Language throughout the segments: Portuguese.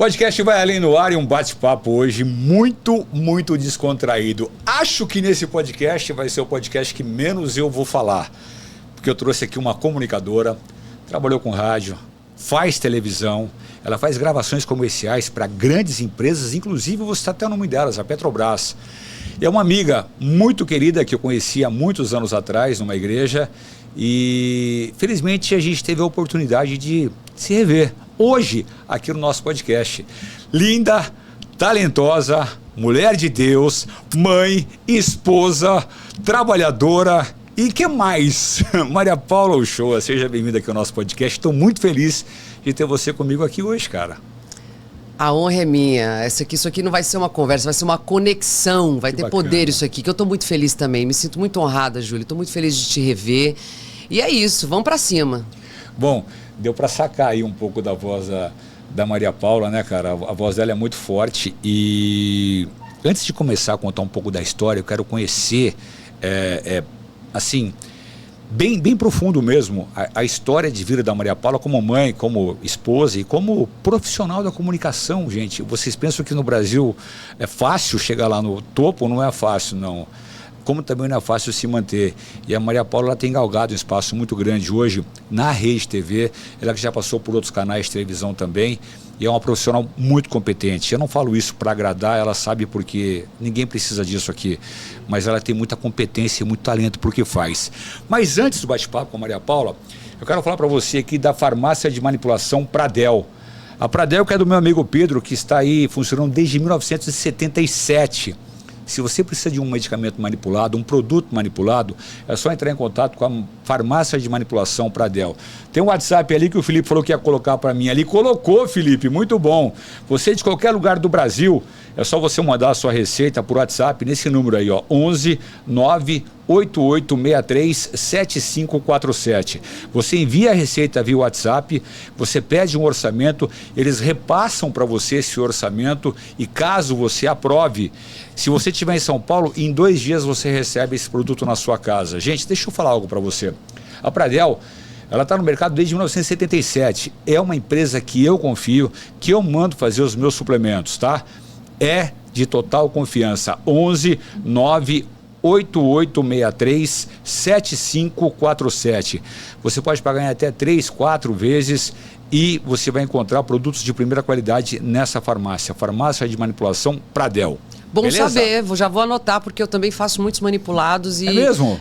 Podcast Vai Além no ar e um bate-papo hoje muito descontraído. Acho que nesse podcast vai ser o podcast que menos eu vou falar, porque eu trouxe aqui uma comunicadora, trabalhou com rádio, faz televisão, ela faz gravações comerciais para grandes empresas, inclusive você está até no nome delas, a Petrobras. É uma amiga muito querida que eu conheci há muitos anos atrás numa igreja e felizmente a gente teve a oportunidade de se rever hoje aqui no nosso podcast. Linda, talentosa, mulher de Deus, mãe, esposa, trabalhadora e que mais? Maria Paula Uchoa, seja bem-vinda aqui ao nosso podcast. Estou muito feliz de ter você comigo aqui hoje, cara. A honra é minha. Isso aqui não vai ser uma conversa, vai ser uma conexão, vai ter poder isso aqui, que eu tô muito feliz também. Me sinto muito honrada, Júlio. Tô muito feliz de te rever. E é isso, vamos pra cima. Bom, deu pra sacar aí um pouco da voz da Maria Paula, né, cara? A voz dela é muito forte e antes de começar a contar um pouco da história, eu quero conhecer, assim, bem profundo mesmo, a história de vida da Maria Paula como mãe, como esposa e como profissional da comunicação, gente. Vocês pensam que no Brasil é fácil chegar lá no topo? Não é fácil, não. Como também não é fácil se manter. E a Maria Paula ela tem galgado um espaço muito grande hoje na Rede TV, ela que já passou por outros canais de televisão também, e é uma profissional muito competente. Eu não falo isso para agradar, ela sabe porque ninguém precisa disso aqui, mas ela tem muita competência e muito talento por que faz. Mas antes do bate-papo com a Maria Paula, eu quero falar para você aqui da farmácia de manipulação Pradel. A Pradel, que é do meu amigo Pedro, que está aí funcionando desde 1977. Se você precisa de um medicamento manipulado, um produto manipulado, é só entrar em contato com a farmácia de manipulação Pradel. Tem um WhatsApp ali que o Felipe falou que ia colocar para mim ali. Colocou, Felipe, muito bom. Você de qualquer lugar do Brasil, é só você mandar a sua receita por WhatsApp nesse número aí, ó, 11 98863 7547. Você envia a receita via WhatsApp, você pede um orçamento, eles repassam para você esse orçamento e caso você aprove, se você estiver em São Paulo, em 2 dias você recebe esse produto na sua casa. Gente, deixa eu falar algo para você. A Pradel, ela está no mercado desde 1977. É uma empresa que eu confio, que eu mando fazer os meus suplementos, tá? É de total confiança. 11 98863 7547. Você pode pagar em até 3, 4 vezes e você vai encontrar produtos de primeira qualidade nessa farmácia. Farmácia de manipulação Pradel. Bom Beleza? saber, já vou anotar, porque eu também faço muitos manipulados. E, é mesmo?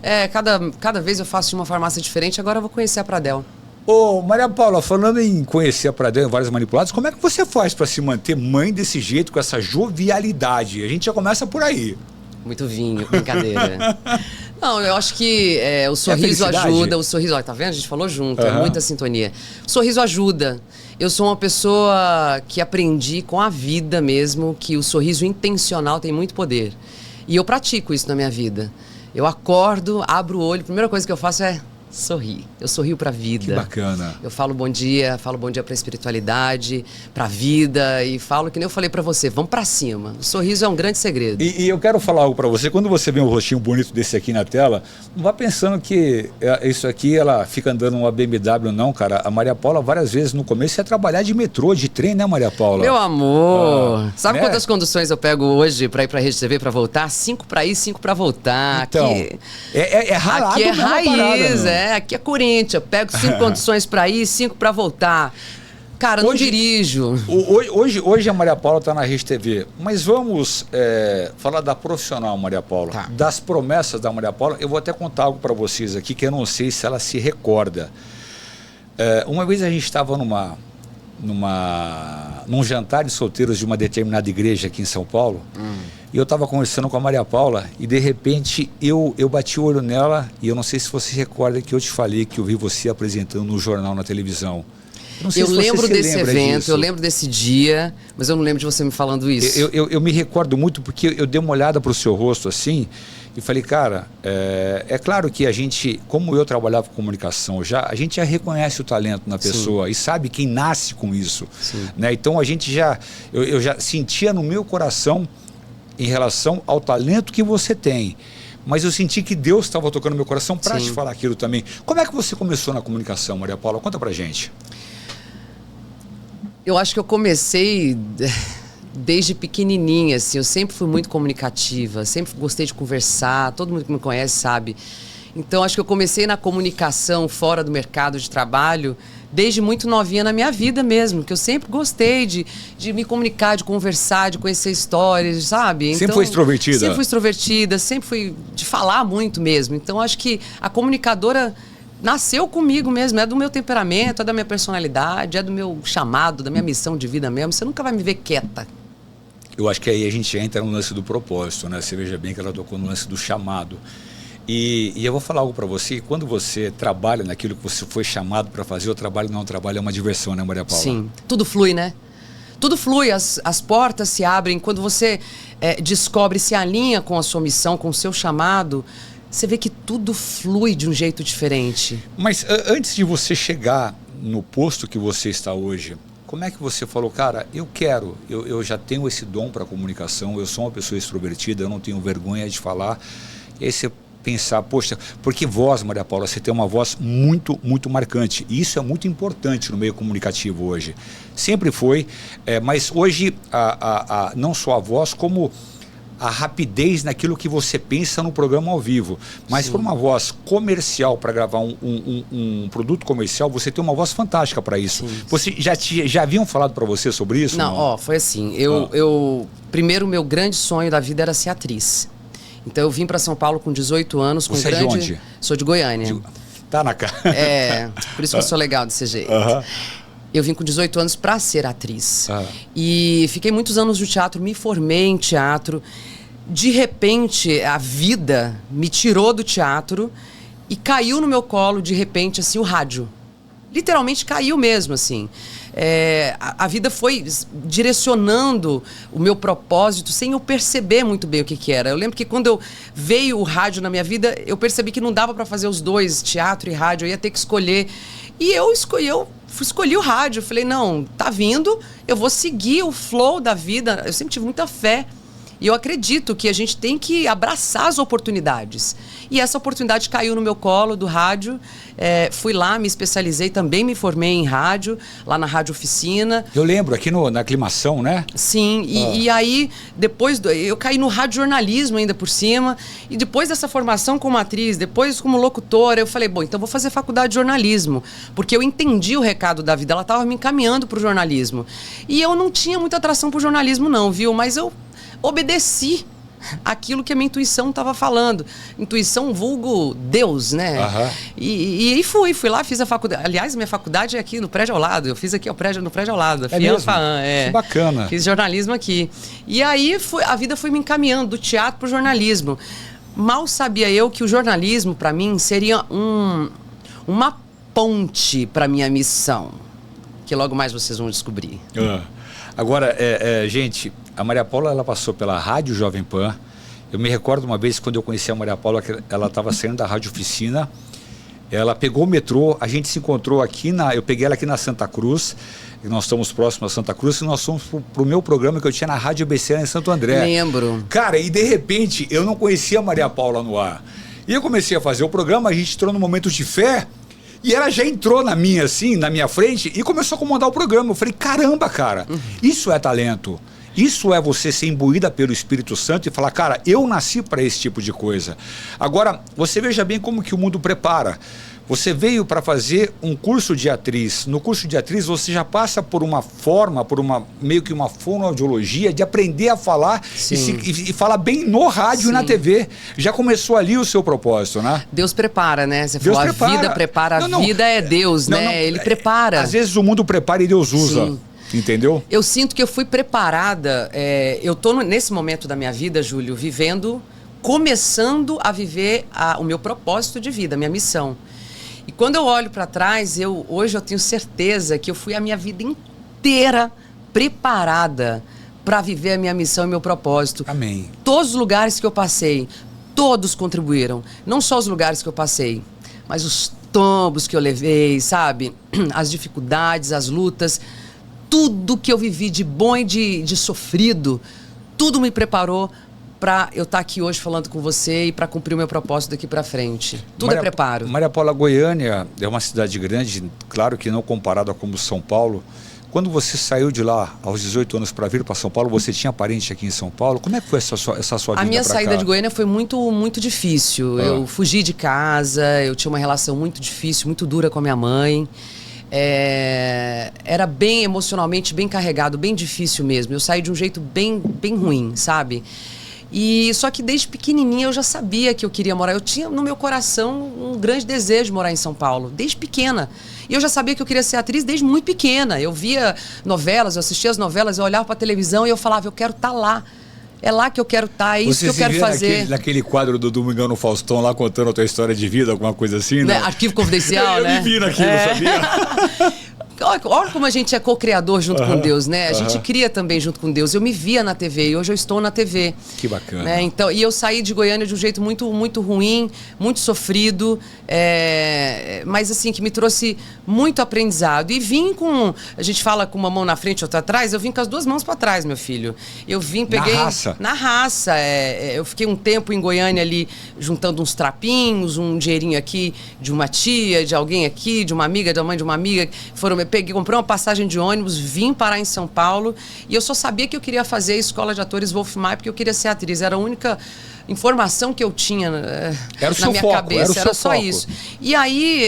Cada vez eu faço de uma farmácia diferente, agora eu vou conhecer a Pradel. Ô, Maria Paula, falando em conhecer a Pradel em vários manipulados, como é que você faz para se manter mãe desse jeito, com essa jovialidade? A gente já começa por aí. Muito vinho, brincadeira. Não, eu acho que o sorriso ajuda, o sorriso, ó, tá vendo? A gente falou junto, é muita sintonia. O sorriso ajuda. Eu sou uma pessoa que aprendi com a vida mesmo que o sorriso intencional tem muito poder. E eu pratico isso na minha vida. Eu acordo, abro o olho, a primeira coisa que eu faço é sorrir. Eu sorrio pra vida. Que bacana. Eu falo bom dia pra espiritualidade, pra vida e falo que nem eu falei pra você, vamos pra cima. O sorriso é um grande segredo. E eu quero falar algo pra você, quando você vê um rostinho bonito desse aqui na tela, não vá pensando que isso aqui, ela fica andando uma BMW, não, cara. A Maria Paula, várias vezes no começo, ia trabalhar de metrô, de trem, né, Maria Paula? Meu amor! Sabe quantas conduções eu pego hoje pra ir pra Rede TV pra voltar? 5 pra ir, 5 pra voltar. Então, aqui, ralado. Aqui é parada, raiz, aqui é Corinthians. Eu pego 5 condições pra ir, 5 pra voltar. Cara, não dirijo. Hoje a Maria Paula está na Rede TV, mas vamos falar da profissional Maria Paula, das promessas da Maria Paula. Eu vou até contar algo para vocês aqui que eu não sei se ela se recorda. Uma vez a gente estava num jantar de solteiros de uma determinada igreja aqui em São Paulo, e eu estava conversando com a Maria Paula e de repente eu bati o olho nela e eu não sei se você se recorda que eu te falei que eu vi você apresentando no jornal, na televisão. Eu lembro desse evento, eu lembro desse dia, mas eu não lembro de você me falando isso. Eu me recordo muito porque eu dei uma olhada para o seu rosto assim e falei, cara, é claro que a gente, como eu trabalhava com comunicação já, a gente já reconhece o talento na pessoa. Sim. E sabe quem nasce com isso. Né? Então a gente eu já sentia no meu coração em relação ao talento que você tem. Mas eu senti que Deus estava tocando meu coração para te falar aquilo também. Como é que você começou na comunicação, Maria Paula? Conta pra gente. Eu acho que eu comecei desde pequenininha, assim. Eu sempre fui muito comunicativa, sempre gostei de conversar, todo mundo que me conhece sabe. Então, acho que eu comecei na comunicação fora do mercado de trabalho desde muito novinha na minha vida mesmo, que eu sempre gostei de me comunicar, de conversar, de conhecer histórias, sabe? Então, sempre foi extrovertida? Sempre fui extrovertida, sempre fui de falar muito mesmo. Então, acho que a comunicadora nasceu comigo mesmo, é do meu temperamento, é da minha personalidade, é do meu chamado, da minha missão de vida mesmo. Você nunca vai me ver quieta. Eu acho que aí a gente entra no lance do propósito, né? Você veja bem que ela tocou no lance do chamado. E eu vou falar algo para você, quando você trabalha naquilo que você foi chamado para fazer, o trabalho não é um trabalho, é uma diversão, né, Maria Paula? Sim, tudo flui, né? Tudo flui, as portas se abrem. Quando você descobre, se alinha com a sua missão, com o seu chamado, você vê que tudo flui de um jeito diferente. Mas antes de você chegar no posto que você está hoje, como é que você falou, cara, eu já tenho esse dom para comunicação, eu sou uma pessoa extrovertida, eu não tenho vergonha de falar. E aí você pensar, poxa, porque voz, Maria Paula, você tem uma voz muito, muito marcante. E isso é muito importante no meio comunicativo hoje. Sempre foi, mas hoje não só a voz, como a rapidez naquilo que você pensa no programa ao vivo. Mas para uma voz comercial, para gravar um produto comercial, você tem uma voz fantástica para isso. Sim. Você já haviam falado para você sobre isso? Não, foi assim. Primeiro, meu grande sonho da vida era ser atriz. Então eu vim para São Paulo com 18 anos. Você é de onde? Sou de Goiânia. Tá na cara. Por isso que eu sou legal desse jeito. Eu vim com 18 anos para ser atriz. E fiquei muitos anos no teatro, me formei em teatro. De repente, a vida me tirou do teatro e caiu no meu colo, de repente, assim, o rádio. Literalmente caiu mesmo, assim. A vida foi direcionando o meu propósito sem eu perceber muito bem o que era. Eu lembro que quando veio o rádio na minha vida, eu percebi que não dava para fazer os dois, teatro e rádio, eu ia ter que escolher. E eu escolhi o rádio. Eu falei, não, tá vindo, eu vou seguir o flow da vida. Eu sempre tive muita fé. E eu acredito que a gente tem que abraçar as oportunidades. E essa oportunidade caiu no meu colo do rádio. Fui lá, me especializei, também me formei em rádio, lá na Rádio Oficina. Eu lembro, aqui na Aclimação, né? Sim, e aí depois eu caí no radiojornalismo ainda por cima. E depois dessa formação como atriz, depois como locutora, eu falei, bom, então vou fazer faculdade de jornalismo. Porque eu entendi o recado da vida, ela estava me encaminhando para o jornalismo. E eu não tinha muita atração para o jornalismo não, viu? Mas eu obedeci aquilo que a minha intuição estava falando. Intuição vulgo Deus, né? E fui lá, fiz a faculdade. Aliás, minha faculdade é aqui no prédio ao lado. Eu fiz aqui no prédio ao lado. Que bacana. Fiz jornalismo aqui. E aí a vida foi me encaminhando do teatro para o jornalismo. Mal sabia eu que o jornalismo, para mim, seria uma ponte para minha missão. Que logo mais vocês vão descobrir. Agora, gente, a Maria Paula, ela passou pela Rádio Jovem Pan. Eu me recordo uma vez, quando eu conheci a Maria Paula, que ela estava saindo da Rádio Oficina. Ela pegou o metrô, a gente se encontrou aqui, eu peguei ela aqui na Santa Cruz, nós estamos próximos a Santa Cruz, e nós fomos pro meu programa que eu tinha na Rádio ABC em Santo André. Lembro. Cara, e de repente, eu não conhecia a Maria Paula no ar. E eu comecei a fazer o programa, a gente entrou num momento de fé, e ela já entrou na minha frente, e começou a comandar o programa. Eu falei, caramba, cara, isso é talento. Isso é você ser imbuída pelo Espírito Santo e falar, cara, eu nasci para esse tipo de coisa. Agora, você veja bem como que o mundo prepara. Você veio para fazer um curso de atriz. No curso de atriz você já passa por uma forma, meio que uma fonoaudiologia de aprender a falar e falar bem no rádio e na TV. Já começou ali o seu propósito, né? Deus prepara, né? Você falou, a vida prepara, a vida é Deus, né? Ele prepara. Às vezes o mundo prepara e Deus usa. Sim. Entendeu? Eu sinto que eu fui preparada. Eu tô nesse momento da minha vida, Júlio, começando a viver o meu propósito de vida, a minha missão. E quando eu olho para trás, hoje eu tenho certeza que eu fui a minha vida inteira preparada para viver a minha missão e meu propósito. Amém. Todos os lugares que eu passei, todos contribuíram. Não só os lugares que eu passei, mas os tombos que eu levei, sabe? As dificuldades, as lutas. Tudo que eu vivi de bom e de sofrido, tudo me preparou para eu estar aqui hoje falando com você e para cumprir o meu propósito daqui para frente. Tudo é preparo. Maria Paula, Goiânia é uma cidade grande, claro que não comparada como São Paulo, Quando você saiu de lá aos 18 anos para vir para São Paulo, você tinha parente aqui em São Paulo? Como é que foi essa sua vida pra cá? A minha saída de Goiânia foi muito, muito difícil. Eu fugi de casa, eu tinha uma relação muito difícil, muito dura com a minha mãe. Era bem emocionalmente, bem carregado, bem difícil mesmo. Eu saí de um jeito bem, bem ruim, sabe? E só que desde pequenininha eu já sabia que eu queria morar. Eu tinha no meu coração um grande desejo de morar em São Paulo, desde pequena. E eu já sabia que eu queria ser atriz desde muito pequena. Eu via novelas, eu assistia as novelas, eu olhava para a televisão e eu falava, eu quero estar lá. É lá que eu quero estar, é isso que eu quero fazer. Naquele quadro do Domingão no Faustão, lá contando a tua história de vida, alguma coisa assim, né? Arquivo confidencial, né? Eu me vi naquilo, sabia? Olha como a gente é co-criador junto com Deus, né? A gente cria também junto com Deus. Eu me via na TV e hoje eu estou na TV. Que bacana. Né? Então, e eu saí de Goiânia de um jeito muito, muito ruim, muito sofrido, mas assim, que me trouxe muito aprendizado. E vim com, a gente fala com uma mão na frente e outra atrás, eu vim com as duas mãos para trás, meu filho. Eu vim, peguei... Na raça? Na raça. Eu fiquei um tempo em Goiânia ali, juntando uns trapinhos, um dinheirinho aqui de uma tia, de alguém aqui, de uma amiga, da mãe de uma amiga, comprei uma passagem de ônibus, vim parar em São Paulo e eu só sabia que eu queria fazer a escola de atores Wolf Maia porque eu queria ser atriz. Era a única informação que eu tinha na minha cabeça. Era só isso. E aí,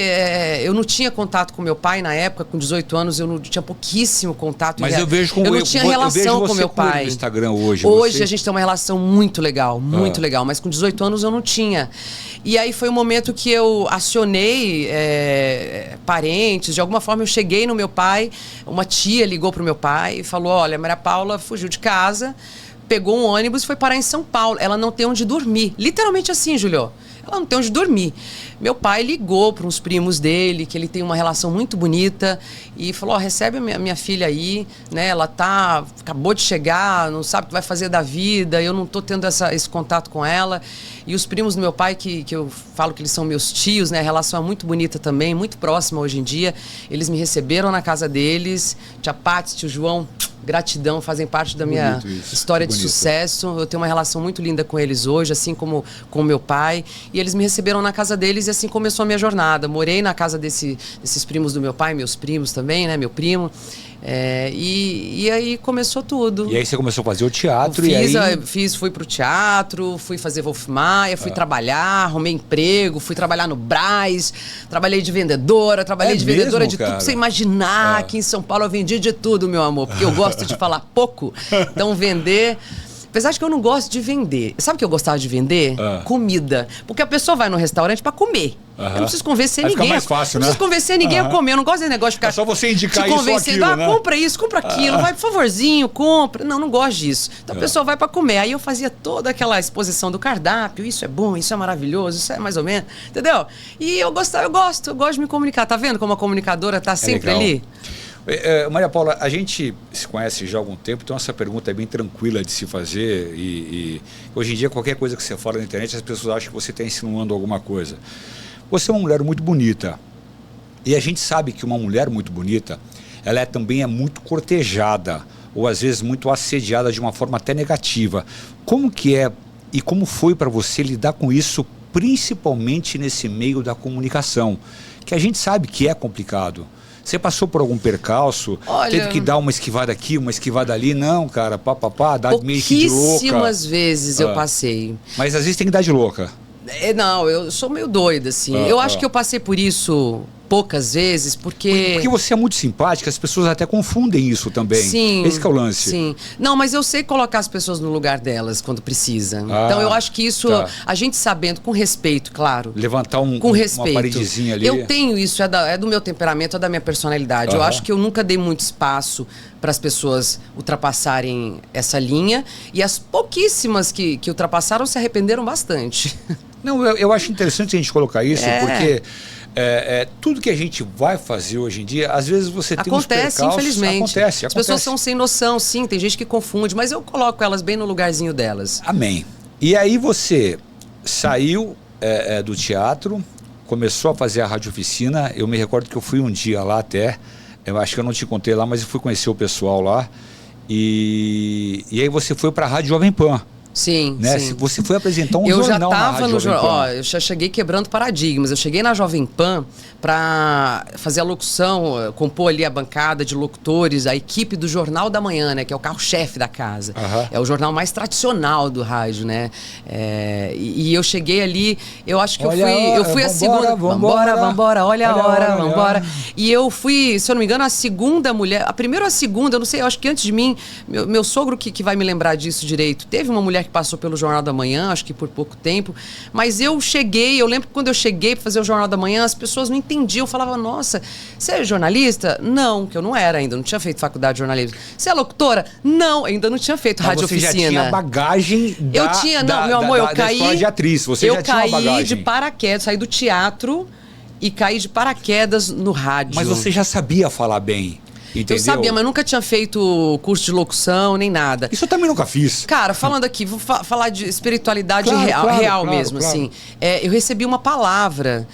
eu não tinha contato com meu pai na época, com 18 anos, eu não tinha pouquíssimo contato. Mas eu vejo como eu não tinha relação com meu pai. No Instagram hoje. Hoje a gente tem uma relação muito legal, legal, mas com 18 anos eu não tinha. E aí foi um momento que eu acionei parentes, de alguma forma eu cheguei no meu pai, uma tia ligou pro meu pai e falou, olha, a Maria Paula fugiu de casa, pegou um ônibus e foi parar em São Paulo. Ela não tem onde dormir. Literalmente assim, Julio. Ela não tem onde dormir. Meu pai ligou para uns primos dele, que ele tem uma relação muito bonita, e falou, recebe a minha filha aí, né? Ela acabou de chegar, não sabe o que vai fazer da vida, eu não tô tendo esse contato com ela. E os primos do meu pai, que eu falo que eles são meus tios, né? A relação é muito bonita também, muito próxima hoje em dia. Eles me receberam na casa deles, tia Paty, tio João, gratidão, fazem parte da minha história de sucesso. Eu tenho uma relação muito linda com eles hoje, assim como com meu pai. E eles me receberam na casa deles e assim começou a minha jornada. Morei na casa desses primos do meu pai, meus primos também, né? Meu primo. E aí começou tudo. E aí você começou a fazer o teatro e aí... Fui pro teatro, fui fazer Wolf Maia, fui trabalhar, arrumei emprego, fui trabalhar no Brás, trabalhei de vendedora, vendedora de tudo que você imaginar. Aqui em São Paulo eu vendi de tudo, meu amor, porque eu gosto de falar pouco, então vender... Apesar de que eu não gosto de vender. Sabe o que eu gostava de vender? Comida. Porque a pessoa vai no restaurante pra comer. Eu não preciso convencer ninguém. Fica mais fácil, né? Não preciso convencer ninguém a comer. Eu não gosto desse negócio de ficar... É só você indicar isso ou aquilo, né? Compra isso, compra aquilo. Vai, por favorzinho, compra. Não gosto disso. Então a pessoa vai pra comer. Aí eu fazia toda aquela exposição do cardápio. Isso é bom, isso é maravilhoso, isso é mais ou menos. Entendeu? E eu gosto de me comunicar. Tá vendo como a comunicadora tá sempre ali? Maria Paula, a gente se conhece já há algum tempo, então essa pergunta é bem tranquila de se fazer e hoje em dia qualquer coisa que você fala na internet as pessoas acham que você está insinuando alguma coisa. Você é uma mulher muito bonita e a gente sabe que uma mulher muito bonita, ela também é muito cortejada ou às vezes muito assediada de uma forma até negativa. Como que é e como foi para você lidar com isso, principalmente nesse meio da comunicação, que a gente sabe que é complicado? Você passou por algum percalço? Olha, teve que dar uma esquivada aqui, uma esquivada ali? Não, cara, dá meio que de louca. Pouquíssimas vezes eu passei. Mas às vezes tem que dar de louca. Não, eu sou meio doida, assim. Eu acho que eu passei por isso poucas vezes, porque você é muito simpática, as pessoas até confundem isso também. Sim. Esse que é o lance. Sim. Não, mas eu sei colocar as pessoas no lugar delas quando precisa. Então eu acho que isso, a gente sabendo, com respeito, claro. Levantar uma paredezinha ali. Eu tenho isso, é do meu temperamento, é da minha personalidade. Eu acho que eu nunca dei muito espaço para as pessoas ultrapassarem essa linha. E as pouquíssimas que ultrapassaram se arrependeram bastante. Não, eu acho interessante a gente colocar isso, porque... tudo que a gente vai fazer hoje em dia, às vezes você tem uns percalços. Infelizmente. Acontece. As pessoas são sem noção, sim, tem gente que confunde, mas eu coloco elas bem no lugarzinho delas. Amém. E aí você saiu do teatro, começou a fazer a rádio oficina. Eu me recordo que eu fui um dia lá até, eu acho que eu não te contei lá, mas eu fui conhecer o pessoal lá. E aí você foi para a Rádio Jovem Pan. Sim, né? sim. Você foi apresentar um jornal. Eu já estava no jornal. Eu já cheguei quebrando paradigmas. Eu cheguei na Jovem Pan para fazer a locução, compor ali a bancada de locutores, a equipe do Jornal da Manhã, né? Que é o carro-chefe da casa. É o jornal mais tradicional do rádio, né? E eu cheguei ali, eu acho que eu fui a segunda. Vambora, olha a hora, vambora. E eu fui, se eu não me engano, a segunda mulher, a primeira ou a segunda, eu não sei, eu acho que antes de mim, meu sogro que vai me lembrar disso direito, teve uma mulher que passou pelo Jornal da Manhã, acho que por pouco tempo, mas eu lembro que quando eu cheguei para fazer o Jornal da Manhã, as pessoas não entendiam, falavam, nossa, você é jornalista? Não, que eu não era ainda, não tinha feito faculdade de jornalismo. Você é locutora? Não, ainda não tinha feito rádio oficina. Você já tinha bagagem meu amor, eu caí de atriz, você já tinha uma bagagem. Eu caí de paraquedas, saí do teatro e caí de paraquedas no rádio. Mas você já sabia falar bem. Entendeu? Eu sabia, mas nunca tinha feito curso de locução, nem nada. Isso eu também nunca fiz. Cara, falando aqui, vou falar de espiritualidade real mesmo, assim. Eu recebi uma palavra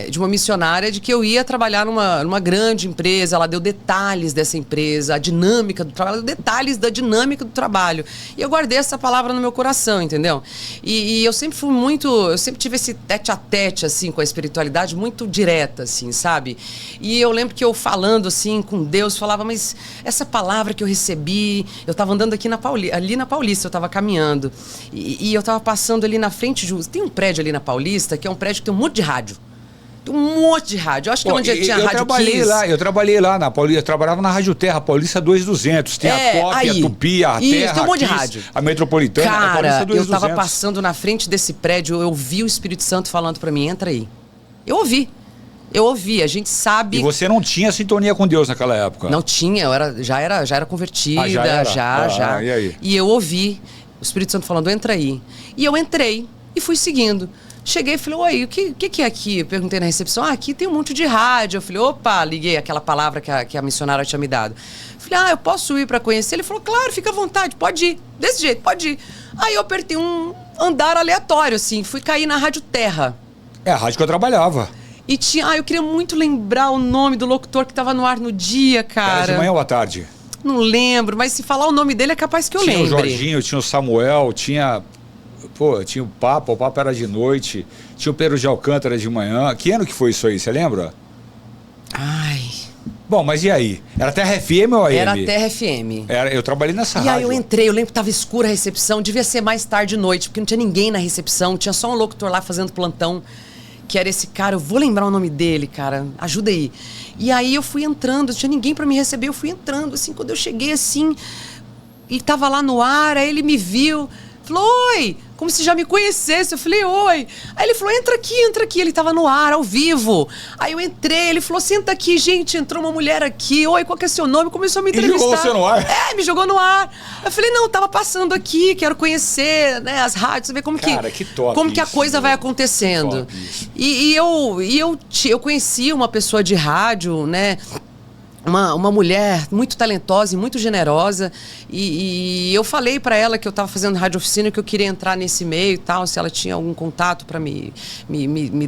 de uma missionária de que eu ia trabalhar numa grande empresa. Ela deu detalhes dessa empresa, a dinâmica do trabalho, detalhes da dinâmica do trabalho. E eu guardei essa palavra no meu coração, entendeu? E eu sempre eu sempre tive esse tete-a-tete, assim, com a espiritualidade muito direta, assim, sabe? E eu lembro que eu falando, assim, com Deus, falava, mas essa palavra que eu recebi, eu estava andando aqui ali na Paulista, eu estava caminhando, e eu estava passando ali na frente tem um prédio ali na Paulista, que é um prédio que tem um monte de rádio. Tem um monte de rádio. Eu acho que onde tinha rádio Kiss. Eu trabalhei lá na Paulista, eu trabalhava na Rádio Terra, Paulista 2200. Tem a Pop, a Tupi, a Terra, tem um monte de rádio. A Metropolitana, cara, a Paulista 2200. Eu tava passando na frente desse prédio, eu ouvi o Espírito Santo falando para mim, entra aí. Eu ouvi, a gente sabe... E você não tinha sintonia com Deus naquela época? Não tinha, já era convertida, já. E aí? E eu ouvi o Espírito Santo falando, entra aí. E eu entrei e fui seguindo. Cheguei e falei, oi, o que é aqui? Eu perguntei na recepção, aqui tem um monte de rádio. Eu falei, opa, liguei aquela palavra que a missionária tinha me dado. Falei, eu posso ir para conhecer? Ele falou, claro, fica à vontade, pode ir, desse jeito, pode ir. Aí eu apertei um andar aleatório, assim, fui cair na Rádio Terra. É a rádio que eu trabalhava. E tinha... eu queria muito lembrar o nome do locutor que estava no ar no dia, cara. Era de manhã ou à tarde? Não lembro, mas se falar o nome dele é capaz que eu lembre. Tinha o Jorginho, tinha o Samuel, tinha o Papo era de noite, tinha o Pedro de Alcântara de manhã. Que ano que foi isso aí, você lembra? Ai... Bom, mas e aí? Era Terra FM ou AM? Era Terra FM. Eu trabalhei nessa rádio. E aí eu entrei, eu lembro que tava escura a recepção, devia ser mais tarde de noite, porque não tinha ninguém na recepção, tinha só um locutor lá fazendo plantão. Que era esse cara, eu vou lembrar o nome dele, cara, ajuda aí. E aí eu fui entrando, não tinha ninguém pra me receber, eu fui entrando, assim, quando eu cheguei, assim, e tava lá no ar, aí ele me viu, falou, oi, como se já me conhecesse, eu falei, oi. Aí ele falou, entra aqui, ele tava no ar, ao vivo. Aí eu entrei, ele falou, senta aqui, gente, entrou uma mulher aqui, oi, qual que é seu nome? Começou a me entrevistar. E jogou você no ar? Me jogou no ar. Eu falei, não, tava passando aqui, quero conhecer, né, as rádios, ver como que top como que a coisa vai acontecendo. E eu conheci uma pessoa de rádio, né, uma mulher muito talentosa e muito generosa, e eu falei para ela que eu estava fazendo rádio oficina, que eu queria entrar nesse meio e tal, se ela tinha algum contato para me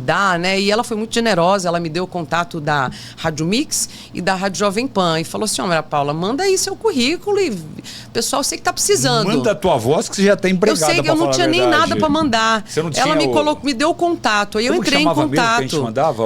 dar, né? E ela foi muito generosa, ela me deu o contato da Rádio Mix e da Rádio Jovem Pan, e falou assim, Maria Paula, manda aí seu currículo e pessoal, eu sei que tá precisando. Manda a tua voz que você já tá empregada. Eu sei que eu não tinha nem nada para mandar. Você não ela me deu o contato, aí eu entrei em contato. Mesmo que a gente mandava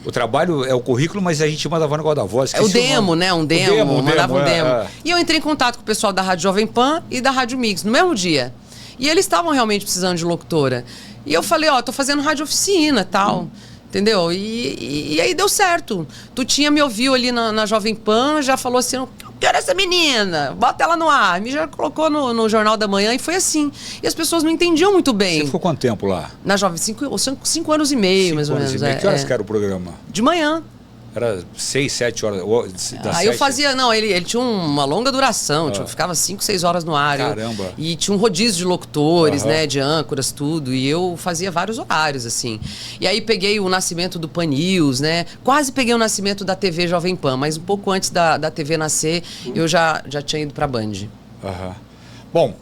o trabalho é o currículo, mas a gente mandava no negócio da voz. É o demo, né? Mandava um demo. E eu entrei em contato com o pessoal da Rádio Jovem Pan e da Rádio Mix no mesmo dia. E eles estavam realmente precisando de locutora. E eu falei, tô fazendo rádio oficina e tal. Entendeu? E aí deu certo. Tu me ouviu ali na Jovem Pan, já falou assim, eu quero essa menina, bota ela no ar. Me já colocou no Jornal da Manhã e foi assim. E as pessoas não entendiam muito bem. Você ficou quanto tempo lá? Na Jovem, 5 anos e meio, mais ou menos. Que horas que era o programa? De manhã. Era 6, 7 horas. Eu fazia, não, ele tinha uma longa duração, ficava 5, 6 horas no ar. Caramba. E tinha um rodízio de locutores, né, de âncoras, tudo, e eu fazia vários horários, assim. E aí peguei o nascimento do Pan News, né, quase peguei o nascimento da TV Jovem Pan, mas um pouco antes da TV nascer, eu já tinha ido pra Band. Bom,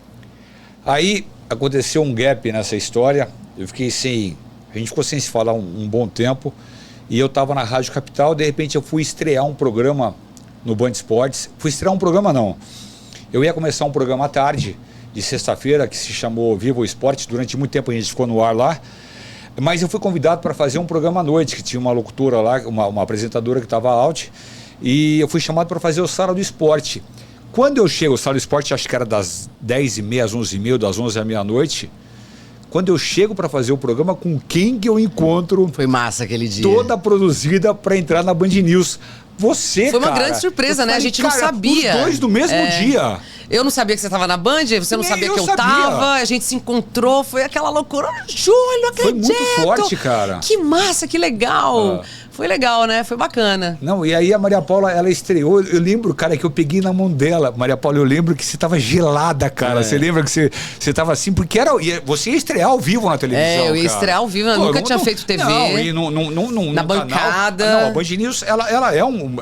aí aconteceu um gap nessa história, a gente ficou sem se falar um bom tempo. E eu estava na Rádio Capital, de repente eu fui estrear um programa no Band Esportes. Fui estrear um programa, não. Eu ia começar um programa à tarde, de sexta-feira, que se chamou Viva o Esporte. Durante muito tempo a gente ficou no ar lá. Mas eu fui convidado para fazer um programa à noite, que tinha uma locutora lá, uma apresentadora que estava out. E eu fui chamado para fazer o Sala do Esporte. Quando eu chego, o Sala do Esporte acho que era das 10h30 às 11h30, das 11 à meia-noite. Quando eu chego para fazer o programa, com quem que eu encontro? Foi massa aquele dia. Toda produzida para entrar na Band News. Você, Foi uma grande surpresa, né? A gente não sabia. Os dois do mesmo dia. Eu não sabia que você estava na Band, você não sabia que eu tava. A gente se encontrou, foi aquela loucura. Júlio, não acredito. Foi muito forte, cara. Que massa, que legal. Foi legal, né? Foi bacana. Não, e aí a Maria Paula, ela estreou. Eu lembro, cara, que eu peguei na mão dela. Maria Paula, eu lembro que você tava gelada, cara. Você lembra que você tava assim? Porque você ia estrear ao vivo na televisão. Eu ia estrear ao vivo, eu nunca tinha feito TV. Não, e na bancada. Não, a Band News, ela é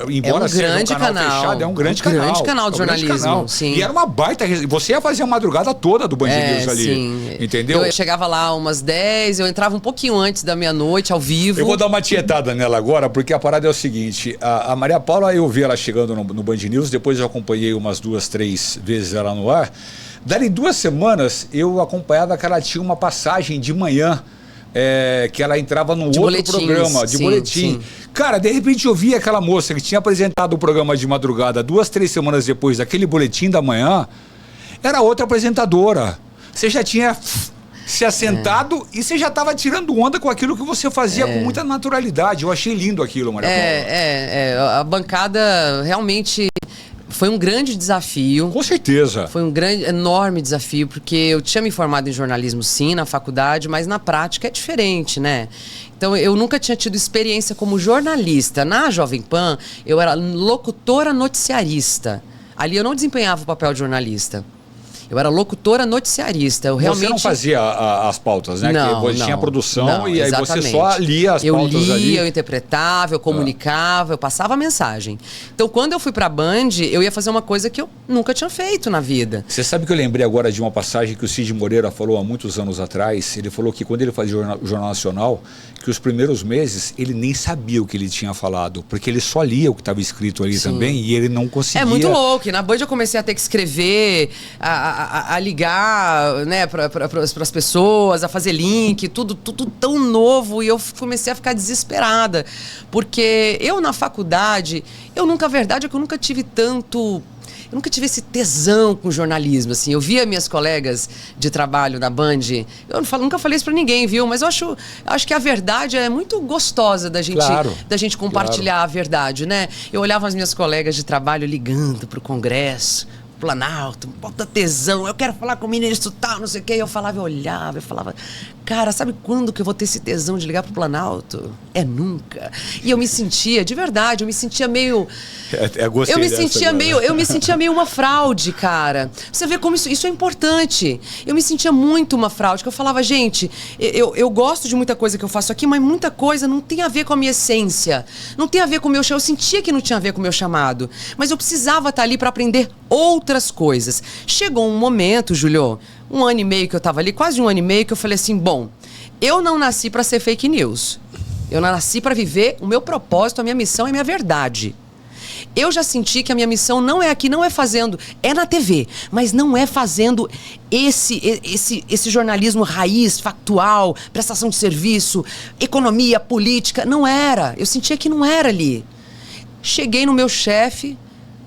embora seja um canal fechado, é um grande canal. Grande canal de jornalismo, sim. E era uma baita. Você ia fazer a madrugada toda do Band News ali. Sim. Entendeu? Eu chegava lá umas 10, eu entrava um pouquinho antes da meia-noite, ao vivo. Eu vou dar uma tietada nela agora, porque a parada é o seguinte: a Maria Paula, eu vi ela chegando no Band News, depois eu acompanhei umas 2, 3 vezes ela no ar. Dali 2 semanas, eu acompanhava que ela tinha uma passagem de manhã. Que ela entrava num outro programa de boletim. Sim. Cara, de repente eu vi aquela moça que tinha apresentado o programa de madrugada 2, 3 semanas depois daquele boletim da manhã, era outra apresentadora. Você já tinha se assentado e você já estava tirando onda com aquilo que você fazia com muita naturalidade. Eu achei lindo aquilo, Maria Paula. A bancada realmente... Foi um grande desafio. Com certeza. Foi um enorme desafio, porque eu tinha me formado em jornalismo, sim, na faculdade, mas na prática é diferente, né? Então, eu nunca tinha tido experiência como jornalista. Na Jovem Pan, eu era locutora noticiarista. Ali eu não desempenhava o papel de jornalista. Eu era locutora noticiarista. Eu realmente... Você não fazia as pautas, né? Não, você tinha produção e aí exatamente. Você só lia as pautas ali. Eu lia, eu interpretava, eu comunicava, eu passava a mensagem. Então, quando eu fui pra Band, eu ia fazer uma coisa que eu nunca tinha feito na vida. Você sabe que eu lembrei agora de uma passagem que o Cid Moreira falou há muitos anos atrás. Ele falou que quando ele fazia o Jornal Nacional, que os primeiros meses ele nem sabia o que ele tinha falado, porque ele só lia o que estava escrito ali também e ele não conseguia... É muito louco. Na Band eu comecei a ter que escrever... A ligar, né, para as pessoas, a fazer link, tudo tão novo, e eu comecei a ficar desesperada, porque eu na faculdade, a verdade é que eu nunca tive esse tesão com jornalismo, assim. Eu via minhas colegas de trabalho na Band, nunca falei isso pra ninguém, viu? Mas eu acho que a verdade é muito gostosa da gente compartilhar a verdade, né? Eu olhava as minhas colegas de trabalho ligando pro Congresso, Planalto, bota tesão, eu quero falar com o ministro tal, não sei o que. Eu olhava, cara, sabe quando que eu vou ter esse tesão de ligar pro Planalto? É nunca. E eu me sentia, de verdade, eu me sentia meio... Eu me sentia meio uma fraude, cara. Você vê como isso é importante. Eu me sentia muito uma fraude, que eu falava, gente, eu gosto de muita coisa que eu faço aqui, mas muita coisa não tem a ver com a minha essência. Não tem a ver com o meu chamado. Eu sentia que não tinha a ver com o meu chamado. Mas eu precisava estar ali para aprender outras coisas. Chegou um momento, Júlio, 1 ano e meio que eu tava ali, quase 1 ano e meio, que eu falei assim, bom, eu não nasci para ser fake news. Eu nasci para viver o meu propósito, a minha missão e a minha verdade. Eu já senti que a minha missão não é aqui, não é fazendo, é na TV, mas não é fazendo esse jornalismo raiz, factual, prestação de serviço, economia, política, não era. Eu sentia que não era ali. Cheguei no meu chefe,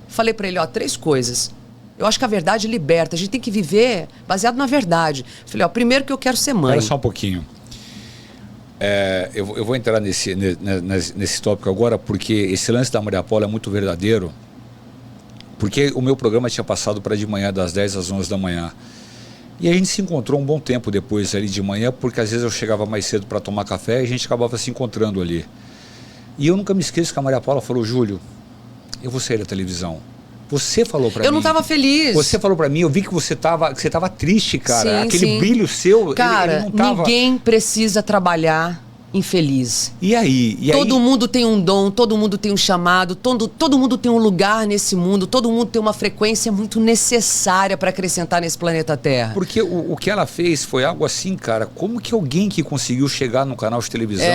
falei para ele, 3 coisas. Eu acho que a verdade liberta, a gente tem que viver baseado na verdade. Falei, primeiro que eu quero ser mãe. Olha só um pouquinho. Eu vou entrar nesse tópico agora, porque esse lance da Maria Paula é muito verdadeiro, porque o meu programa tinha passado para de manhã, das 10 às 11 da manhã. E a gente se encontrou um bom tempo depois ali de manhã, porque às vezes eu chegava mais cedo para tomar café e a gente acabava se encontrando ali. E eu nunca me esqueço que a Maria Paula falou, Júlio, eu vou sair da televisão. Você falou pra mim. Eu não tava feliz. Você falou pra mim, eu vi que você tava triste, cara. Aquele brilho seu, cara, ele não tava... ninguém precisa trabalhar infeliz. E aí? Todo mundo tem um dom, todo mundo tem um chamado, todo mundo tem um lugar nesse mundo, todo mundo tem uma frequência muito necessária para acrescentar nesse planeta Terra. Porque o que ela fez foi algo assim, cara, como que alguém que conseguiu chegar num canal de televisão,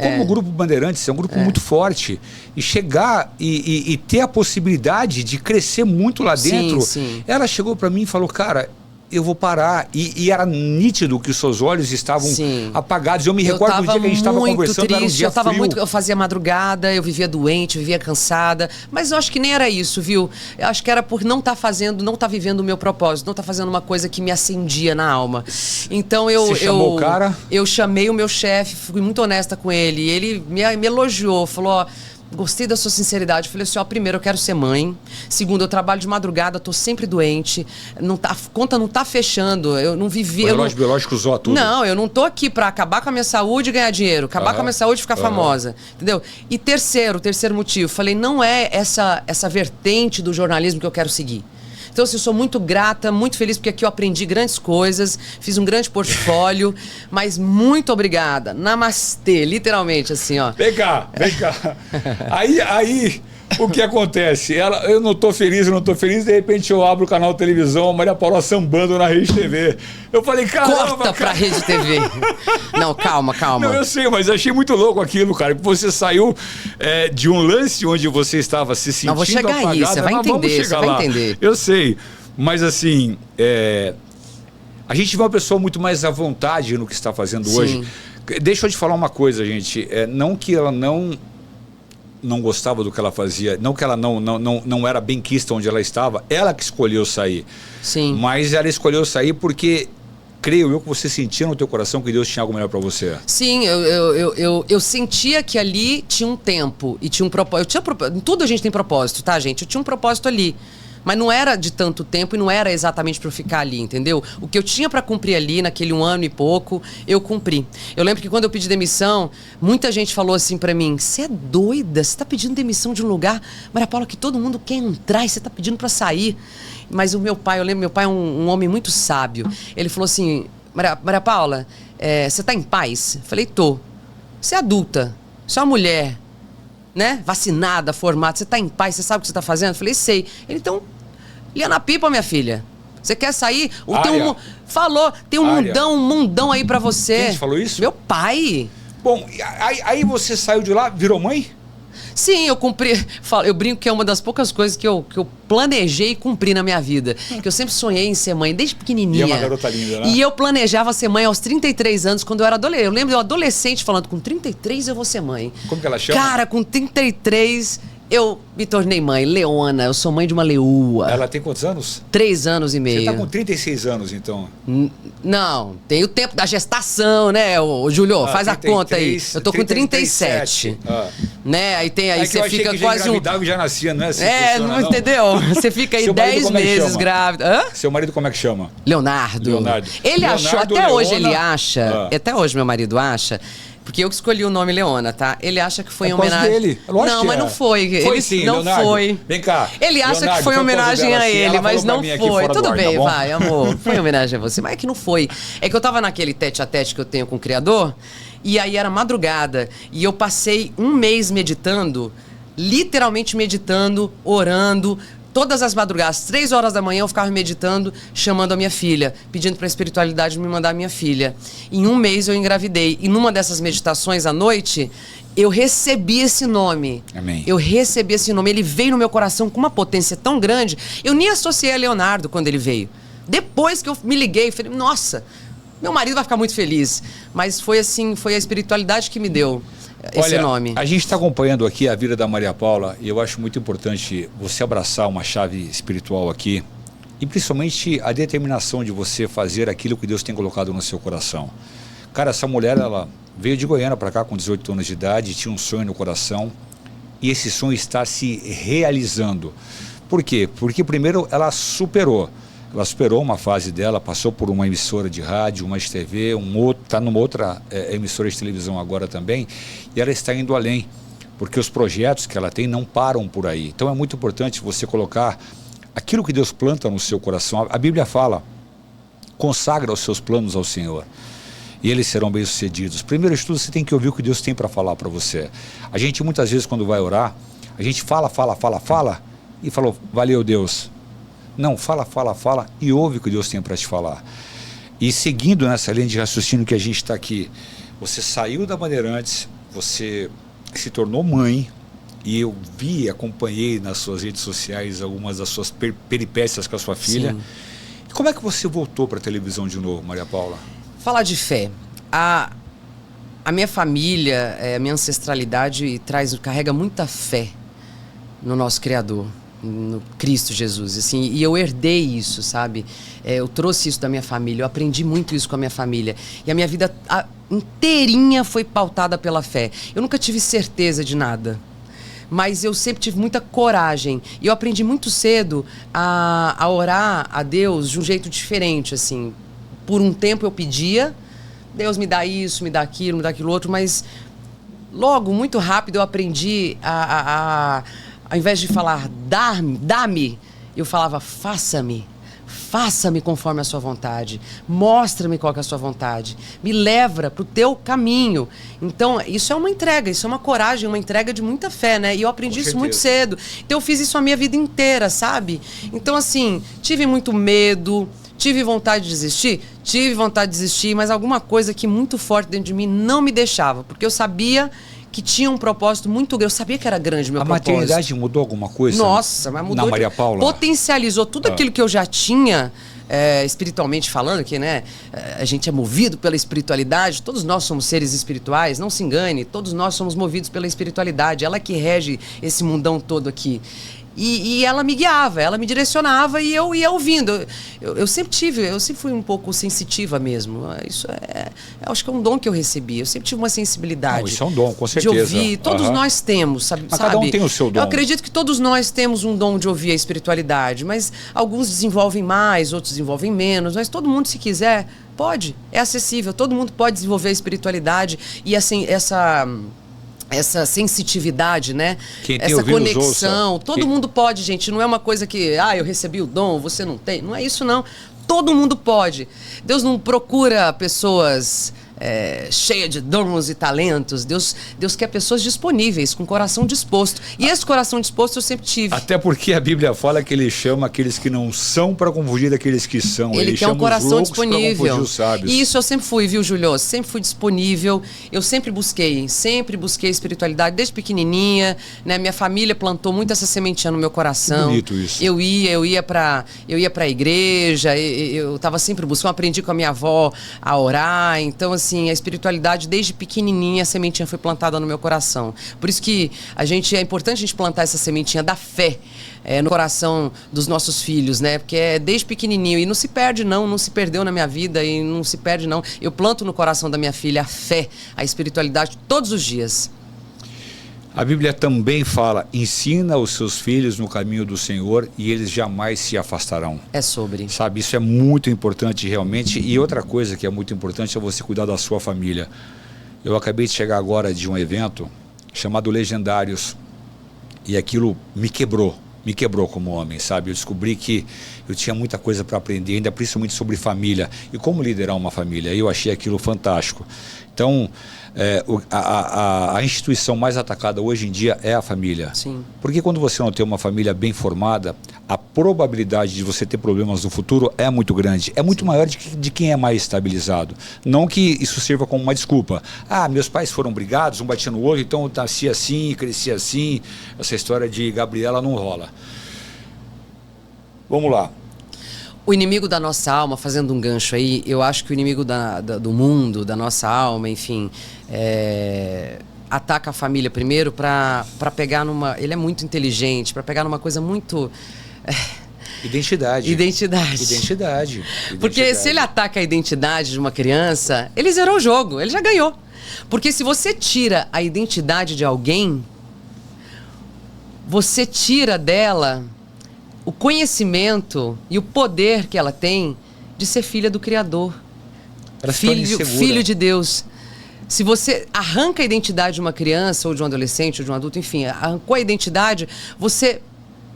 como o Grupo Bandeirantes, é um grupo muito forte, e chegar e ter a possibilidade de crescer muito lá dentro, sim. Ela chegou para mim e falou, cara, eu vou parar. E era nítido que os seus olhos estavam apagados. Eu me recordo do dia que a gente estava conversando, triste, era um dia frio. Eu fazia madrugada, eu vivia doente, eu vivia cansada. Mas eu acho que nem era isso, viu? Eu acho que era por não estar vivendo o meu propósito, não estar fazendo uma coisa que me acendia na alma. Então Você chamou o cara? Eu chamei o meu chefe, fui muito honesta com ele. E ele me elogiou, falou, ó, gostei da sua sinceridade. Eu falei assim, ó, primeiro, eu quero ser mãe. Segundo, eu trabalho de madrugada, tô sempre doente. A conta não tá fechando. Eu não vivi... O relógio biológico usou tudo. Não, eu não tô aqui pra acabar com a minha saúde e ganhar dinheiro. Acabar com a minha saúde e ficar famosa. Entendeu? E terceiro motivo. Falei, não é essa vertente do jornalismo que eu quero seguir. Então, assim, eu sou muito grata, muito feliz, porque aqui eu aprendi grandes coisas, fiz um grande portfólio, mas muito obrigada. Namastê, literalmente, assim, ó. Vem cá. Aí, o que acontece? Eu não tô feliz, de repente eu abro o canal de televisão, a Maria Paula sambando na Rede TV. Eu falei, caramba, corta pra Rede TV. Não, calma. Não, eu sei, mas achei muito louco aquilo, cara. Você saiu de um lance onde você estava se sentindo apagada. Não, vou chegar aí, você vai entender, você vai entender. Eu sei, mas assim, a gente vê uma pessoa muito mais à vontade no que está fazendo hoje. Deixa eu te falar uma coisa, gente. Não que ela não gostava do que ela fazia, não que ela não era benquista onde ela estava, ela que escolheu sair. Sim. Mas ela escolheu sair porque, creio eu, que você sentia no teu coração que Deus tinha algo melhor para você. Sim, eu sentia que ali tinha um tempo e tinha um propósito. Em tudo a gente tem propósito, tá, gente? Eu tinha um propósito ali. Mas não era de tanto tempo e não era exatamente para eu ficar ali, entendeu? O que eu tinha para cumprir ali, naquele 1 ano e pouco, eu cumpri. Eu lembro que quando eu pedi demissão, muita gente falou assim para mim, você é doida? Você tá pedindo demissão de um lugar, Maria Paula, que todo mundo quer entrar e você tá pedindo para sair. Mas o meu pai, eu lembro, meu pai é um homem muito sábio. Ele falou assim, Maria Paula, você tá em paz? Eu falei, tô. Você é adulta, você é uma mulher, né? Vacinada, formada, você tá em paz, você sabe o que você tá fazendo? Eu falei, sei. Ele, então, lia na pipa, minha filha. Você quer sair? Tem um mundão aí pra você. Quem te falou isso? Meu pai. Bom, aí você saiu de lá, virou mãe? Sim, eu cumpri. Eu brinco que é uma das poucas coisas que eu planejei e cumpri na minha vida. Que eu sempre sonhei em ser mãe, desde pequenininha. E é uma garota linda, né? E eu planejava ser mãe aos 33 anos, quando eu era adolescente. Eu lembro de um adolescente falando, com 33 eu vou ser mãe. Como que ela chama? Cara, com 33... eu me tornei mãe, Leona, eu sou mãe de uma leoa. Ela tem quantos anos? 3 anos e meio. Você tá com 36 anos, então? Não, tem o tempo da gestação, né, ô Júlio? Faz 33, a conta aí. Eu tô com 37. Né? Aí você fica quase um... já já nascia, não é assim? Não entendeu? Você fica aí 10 meses grávida. Hã? Seu marido como é que chama? Leonardo. Ele achou, até hoje ele acha, até hoje meu marido acha... Porque eu que escolhi o nome Leona, tá? Ele acha que foi em homenagem... dele. Lógico não, mas não foi. Foi sim, não Leonardo. Foi. Vem cá. Ele acha Leonardo, que foi em homenagem a ele, mas não foi. Tudo bem, tá vai, amor. Foi em homenagem a você, mas é que não foi. É que eu tava naquele tete-a-tete que eu tenho com o Criador, e aí era madrugada, e eu passei 1 mês meditando, literalmente meditando, orando. Todas as madrugadas, 3 horas da manhã, eu ficava meditando, chamando a minha filha, pedindo para a espiritualidade me mandar a minha filha. Em 1 mês eu engravidei. E numa dessas meditações à noite, eu recebi esse nome. Amém. Eu recebi esse nome. Ele veio no meu coração com uma potência tão grande. Eu nem associei a Leonardo quando ele veio. Depois que eu me liguei, falei, nossa, meu marido vai ficar muito feliz. Mas foi assim, foi a espiritualidade que me deu esse nome. A gente está acompanhando aqui a vida da Maria Paula e eu acho muito importante você abraçar uma chave espiritual aqui e principalmente a determinação de você fazer aquilo que Deus tem colocado no seu coração. Cara, essa mulher, ela veio de Goiânia para cá com 18 anos de idade, tinha um sonho no coração e esse sonho está se realizando. Por quê? Porque primeiro ela superou uma fase dela, passou por uma emissora de rádio, uma de TV, está numa outra emissora de televisão agora também, e ela está indo além, porque os projetos que ela tem não param por aí. Então é muito importante você colocar aquilo que Deus planta no seu coração. A Bíblia fala, consagra os seus planos ao Senhor. e eles serão bem-sucedidos. Primeiro de tudo, você tem que ouvir o que Deus tem para falar para você. A gente muitas vezes, quando vai orar, a gente fala e falou, valeu Deus. Não, fala e ouve o que Deus tem para te falar. E seguindo nessa linha de raciocínio que a gente está aqui, você saiu da Bandeirantes, você se tornou mãe, e eu vi, acompanhei nas suas redes sociais algumas das suas peripécias com a sua filha. Sim. Como é que você voltou para a televisão de novo, Maria Paula? Falar de fé. A minha família, a minha ancestralidade carrega muita fé no nosso Criador, no Cristo Jesus, assim, e eu herdei isso, sabe? Eu trouxe isso da minha família, eu aprendi muito isso com a minha família, e a minha vida inteirinha foi pautada pela fé. Eu nunca tive certeza de nada, mas eu sempre tive muita coragem, e eu aprendi muito cedo a orar a Deus de um jeito diferente, assim. Por um tempo eu pedia, Deus me dá isso, me dá aquilo outro, mas logo, muito rápido, eu aprendi ao invés de falar dá-me, eu falava faça-me conforme a sua vontade, mostra-me qual que é a sua vontade, me leva para o teu caminho. Então, isso é uma entrega, isso é uma coragem, uma entrega de muita fé, né? E eu aprendi isso muito cedo. Então, eu fiz isso a minha vida inteira, sabe? Então, assim, tive muito medo. Tive vontade de desistir? Tive vontade de desistir, mas alguma coisa que muito forte dentro de mim não me deixava, porque eu sabia que tinha um propósito muito grande, eu sabia que era grande o meu propósito. A maternidade mudou alguma coisa? Nossa, mas mudou. Na Maria Paula? Potencializou tudo aquilo que eu já tinha, espiritualmente falando, que, né, a gente é movido pela espiritualidade, todos nós somos seres espirituais, não se engane, todos nós somos movidos pela espiritualidade, ela que rege esse mundão todo aqui. E ela me guiava, ela me direcionava e eu ia ouvindo. Eu sempre fui um pouco sensitiva mesmo. Isso acho que é um dom que eu recebi. Eu sempre tive uma sensibilidade. Não, isso é um dom, com certeza. De ouvir. Todos nós temos, sabe? Mas cada um tem o seu dom. Eu acredito que todos nós temos um dom de ouvir a espiritualidade, mas alguns desenvolvem mais, outros desenvolvem menos. Mas todo mundo, se quiser, pode. É acessível. Todo mundo pode desenvolver a espiritualidade e assim, essa sensitividade, né? Essa conexão. Todo mundo pode, gente. Não é uma coisa que, eu recebi o dom, você não tem. Não é isso, não. Todo mundo pode. Deus não procura pessoas cheias de dons e talentos. Deus quer pessoas disponíveis, com coração disposto. E esse coração disposto eu sempre tive. Até porque a Bíblia fala que ele chama aqueles que não são para confundir aqueles que são. Ele quer um coração disponível. Os sábios. E isso eu sempre fui, viu, Julio? Sempre fui disponível. Eu sempre busquei espiritualidade desde pequenininha, né? Minha família plantou muito essa sementinha no meu coração. Bonito isso. Eu ia para a igreja, eu estava sempre buscando, aprendi com a minha avó a orar. Então, assim, a espiritualidade desde pequenininha, a sementinha foi plantada no meu coração. Por isso que é importante a gente plantar essa sementinha da fé no coração dos nossos filhos, né? Porque é desde pequenininho e não se perde não se perdeu na minha vida e não se perde não. Eu planto no coração da minha filha a fé, a espiritualidade todos os dias. A Bíblia também fala, ensina os seus filhos no caminho do Senhor e eles jamais se afastarão. É sobre. Sabe, isso é muito importante realmente. E outra coisa que é muito importante é você cuidar da sua família. Eu acabei de chegar agora de um evento chamado Legendários e aquilo me quebrou como homem, sabe? Eu descobri que eu tinha muita coisa para aprender, ainda principalmente sobre família e como liderar uma família. Eu achei aquilo fantástico. Então, a instituição mais atacada hoje em dia é a família. Sim. Porque quando você não tem uma família bem formada, a probabilidade de você ter problemas no futuro é muito grande. É muito maior de quem é mais estabilizado. Não que isso sirva como uma desculpa. Meus pais foram brigados, um batia no outro, então eu nasci assim, cresci assim. Essa história de Gabriela não rola. Vamos lá. O inimigo da nossa alma, fazendo um gancho aí, eu acho que o inimigo do mundo, da nossa alma, enfim, ataca a família primeiro para pegar numa... Ele é muito inteligente, para pegar numa coisa muito... Identidade. Porque se ele ataca a identidade de uma criança, ele zerou o jogo, ele já ganhou. Porque se você tira a identidade de alguém, você tira dela o conhecimento e o poder que ela tem de ser filha do Criador. Filho de Deus. Se você arranca a identidade de uma criança, ou de um adolescente, ou de um adulto, enfim, arrancou a identidade, você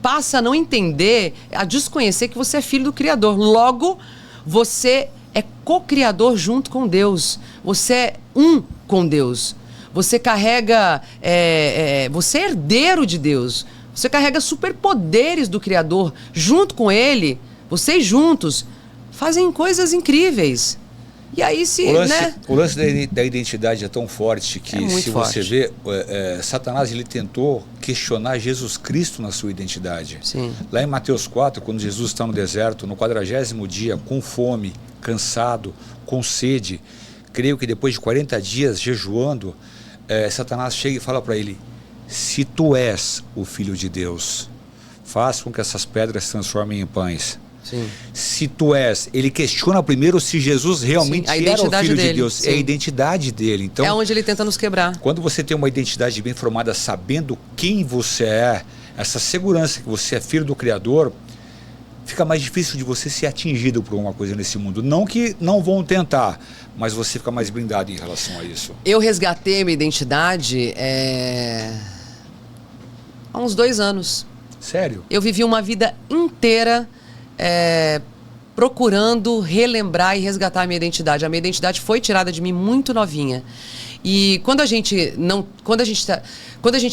passa a não entender, a desconhecer que você é filho do Criador. Logo, você é co-criador junto com Deus. Você é um com Deus. Você carrega... você é herdeiro de Deus. Você carrega superpoderes do Criador. Junto com Ele, vocês juntos fazem coisas incríveis. E aí o lance da identidade é tão forte que você vê, Satanás ele tentou questionar Jesus Cristo na sua identidade. Sim. Lá em Mateus 4, quando Jesus está no deserto, no 40º dia, com fome, cansado, com sede, creio que depois de 40 dias jejuando, Satanás chega e fala para ele: se tu és o Filho de Deus, faz com que essas pedras se transformem em pães. Sim. Se tu és, ele questiona primeiro se Jesus realmente era o Filho de Deus. Sim. É a identidade dele. Então, é onde ele tenta nos quebrar. Quando você tem uma identidade bem formada, sabendo quem você é, essa segurança que você é filho do Criador, fica mais difícil de você ser atingido por uma coisa nesse mundo. Não que não vão tentar, mas você fica mais blindado em relação a isso. Eu resgatei minha identidade há uns 2 anos. Sério? Eu vivi uma vida inteira procurando relembrar e resgatar a minha identidade. A minha identidade foi tirada de mim muito novinha. E quando a gente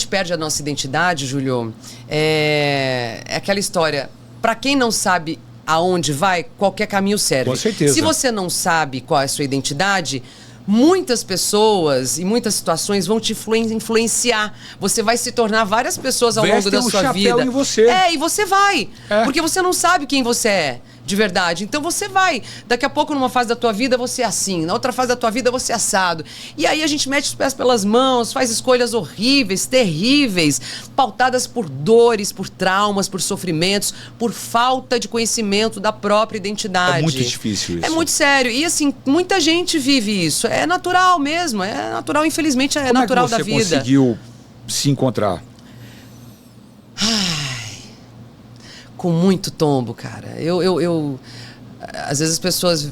perde a nossa identidade, Júlio, é aquela história, para quem não sabe aonde vai, qualquer caminho serve. Com certeza. Se você não sabe qual é a sua identidade, muitas pessoas e muitas situações vão te influenciar. Você vai se tornar várias pessoas ao longo da sua vida. Em você. E você vai. Porque você não sabe quem você é de verdade. Então você vai. Daqui a pouco, numa fase da tua vida, você é assim. Na outra fase da tua vida, você é assado. E aí a gente mete os pés pelas mãos, faz escolhas horríveis, terríveis, pautadas por dores, por traumas, por sofrimentos, por falta de conhecimento da própria identidade. É muito difícil isso. É muito sério. E assim, muita gente vive isso. É natural mesmo. É natural, infelizmente, é natural da vida. Como você conseguiu se encontrar? Com muito tombo, cara. Às vezes as pessoas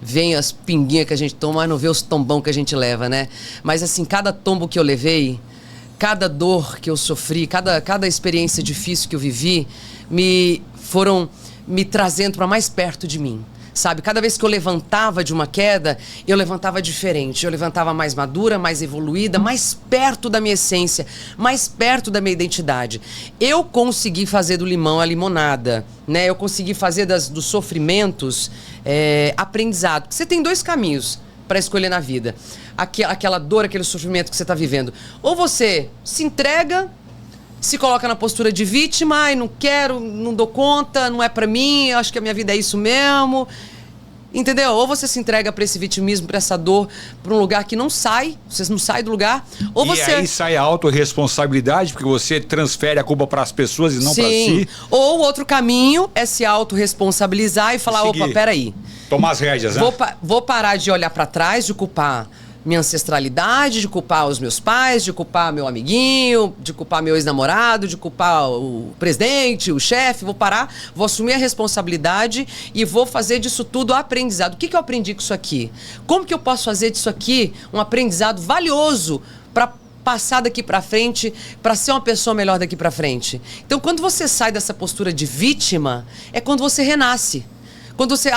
veem as pinguinhas que a gente toma, mas não vê os tombão que a gente leva, né? Mas assim, cada tombo que eu levei, cada dor que eu sofri, cada experiência difícil que eu vivi, foram me trazendo para mais perto de mim. Sabe, cada vez que eu levantava de uma queda, eu levantava diferente. Eu levantava mais madura, mais evoluída, mais perto da minha essência, mais perto da minha identidade. Eu consegui fazer do limão a limonada, né? Eu consegui fazer dos sofrimentos aprendizado. Você tem 2 caminhos para escolher na vida. Aquela dor, aquele sofrimento que você está vivendo. Ou você se entrega, se coloca na postura de vítima, ai, não quero, não dou conta, não é pra mim, eu acho que a minha vida é isso mesmo. Entendeu? Ou você se entrega pra esse vitimismo, pra essa dor, pra um lugar que não sai, você não sai do lugar, ou você... E aí sai a autorresponsabilidade, porque você transfere a culpa pras pessoas e não pra si. Ou o outro caminho é se autorresponsabilizar e falar, opa, peraí. Tomar as rédeas, né? Vou parar de olhar pra trás, de culpar minha ancestralidade, de culpar os meus pais, de culpar meu amiguinho, de culpar meu ex-namorado, de culpar o presidente, o chefe. Vou parar, vou assumir a responsabilidade e vou fazer disso tudo aprendizado. O que eu aprendi com isso aqui? Como que eu posso fazer disso aqui um aprendizado valioso para passar daqui para frente, para ser uma pessoa melhor daqui para frente? Então, quando você sai dessa postura de vítima, é quando você renasce. Quando você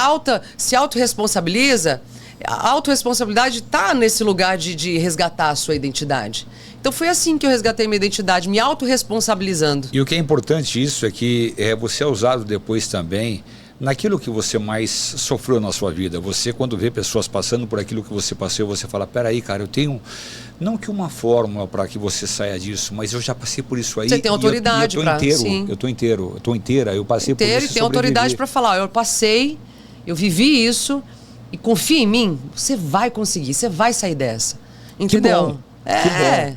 se autorresponsabiliza, a autorresponsabilidade está nesse lugar de resgatar a sua identidade. Então foi assim que eu resgatei minha identidade, me autorresponsabilizando. E o que é importante isso é que você é usado depois também naquilo que você mais sofreu na sua vida. Você, quando vê pessoas passando por aquilo que você passou, você fala, peraí, cara, eu tenho, não que uma fórmula para que você saia disso, mas eu já passei por isso aí. Você tem autoridade para... Eu tô inteira, eu passei por isso e tem autoridade para falar, eu passei, eu vivi isso, e confia em mim, você vai conseguir, você vai sair dessa. Entendeu? Que bom.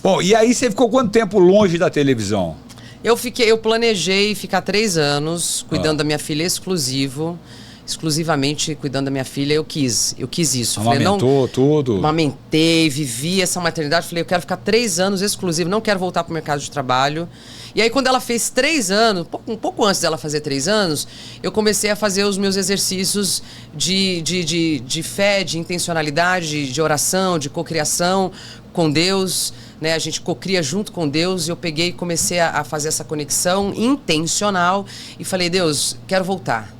Bom, e aí você ficou quanto tempo longe da televisão? Eu planejei ficar 3 anos cuidando da minha filha exclusivamente cuidando da minha filha. Eu quis isso. Amamentou tudo? Amamentei, vivi essa maternidade. Falei, eu quero ficar 3 anos exclusivo, não quero voltar para o mercado de trabalho. E aí, quando ela fez 3 anos, um pouco antes dela fazer 3 anos, eu comecei a fazer os meus exercícios de fé, de intencionalidade, de oração, de cocriação com Deus, né? A gente cocria junto com Deus, e eu peguei e comecei a fazer essa conexão intencional e falei, Deus, quero voltar.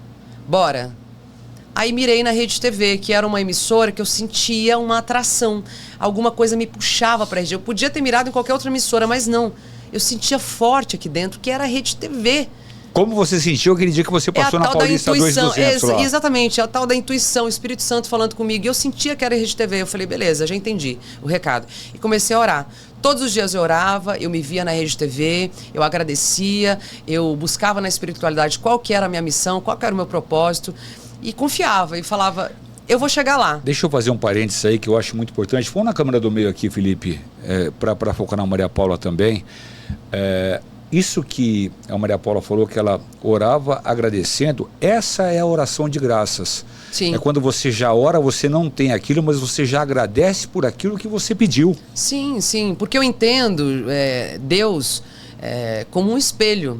Bora. Aí mirei na Rede TV, que era uma emissora que eu sentia uma atração. Alguma coisa me puxava para a rede. Eu podia ter mirado em qualquer outra emissora, mas não. Eu sentia forte aqui dentro, que era a Rede TV. Como você sentiu aquele dia que você passou na Paulista 2200 lá? Exatamente, a tal da intuição, o Espírito Santo falando comigo. E eu sentia que era a Rede TV. Eu falei, beleza, já entendi o recado. E comecei a orar. Todos os dias eu orava, eu me via na Rede TV, eu agradecia, eu buscava na espiritualidade qual que era a minha missão, qual que era o meu propósito. E confiava e falava, eu vou chegar lá. Deixa eu fazer um parênteses aí que eu acho muito importante. Põe na câmera do meio aqui, Felipe, para focar na Maria Paula também. Isso que a Maria Paula falou, que ela orava agradecendo, essa é a oração de graças. Sim. É quando você já ora, você não tem aquilo, mas você já agradece por aquilo que você pediu. Sim, sim, porque eu entendo Deus como um espelho.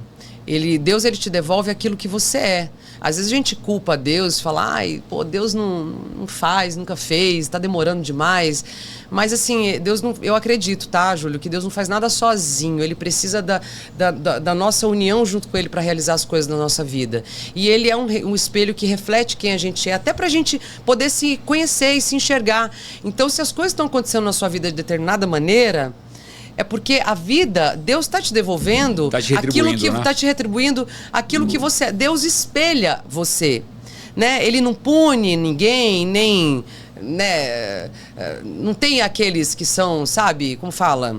Deus ele te devolve aquilo que você é. Às vezes a gente culpa Deus, fala, ai, pô, Deus não faz, nunca fez, tá demorando demais. Mas assim, Deus não, eu acredito, tá, Júlio, que Deus não faz nada sozinho. Ele precisa da nossa união junto com Ele para realizar as coisas na nossa vida. E Ele é um espelho que reflete quem a gente é, até pra gente poder se conhecer e se enxergar. Então, se as coisas estão acontecendo na sua vida de determinada maneira, é porque a vida, Deus está te devolvendo aquilo que está te retribuindo, aquilo que você é. Deus espelha você, né? Ele não pune ninguém, nem, né? Não tem aqueles que são, sabe, como fala?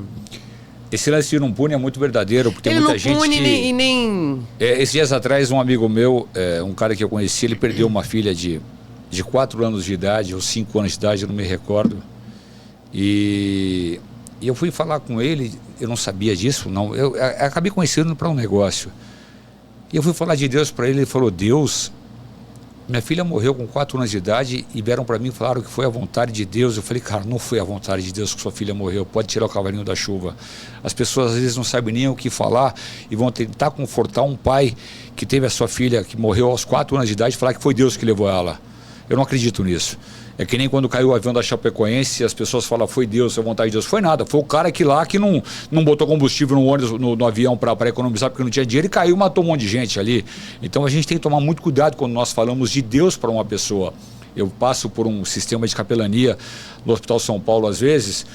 Esse lance de não pune é muito verdadeiro, porque tem muita gente que... Ele não pune e nem... esses dias atrás, um amigo meu, um cara que eu conheci, ele perdeu uma filha de 4 anos de idade, ou 5 anos de idade, eu não me recordo, E eu fui falar com ele, eu não sabia disso, não. Eu acabei conhecendo para um negócio. E eu fui falar de Deus para ele, ele falou, Deus, minha filha morreu com 4 anos de idade e vieram para mim e falaram que foi a vontade de Deus. Eu falei, cara, não foi a vontade de Deus que sua filha morreu, pode tirar o cavalinho da chuva. As pessoas às vezes não sabem nem o que falar e vão tentar confortar um pai que teve a sua filha, que morreu aos 4 anos de idade, e falar que foi Deus que levou ela. Eu não acredito nisso. É que nem quando caiu o avião da Chapecoense, as pessoas falam, foi Deus, foi vontade de Deus. Foi nada, foi o cara que lá que não botou combustível no ônibus, no avião para economizar porque não tinha dinheiro e caiu e matou um monte de gente ali. Então a gente tem que tomar muito cuidado quando nós falamos de Deus para uma pessoa. Eu passo por um sistema de capelania no Hospital São Paulo às vezes,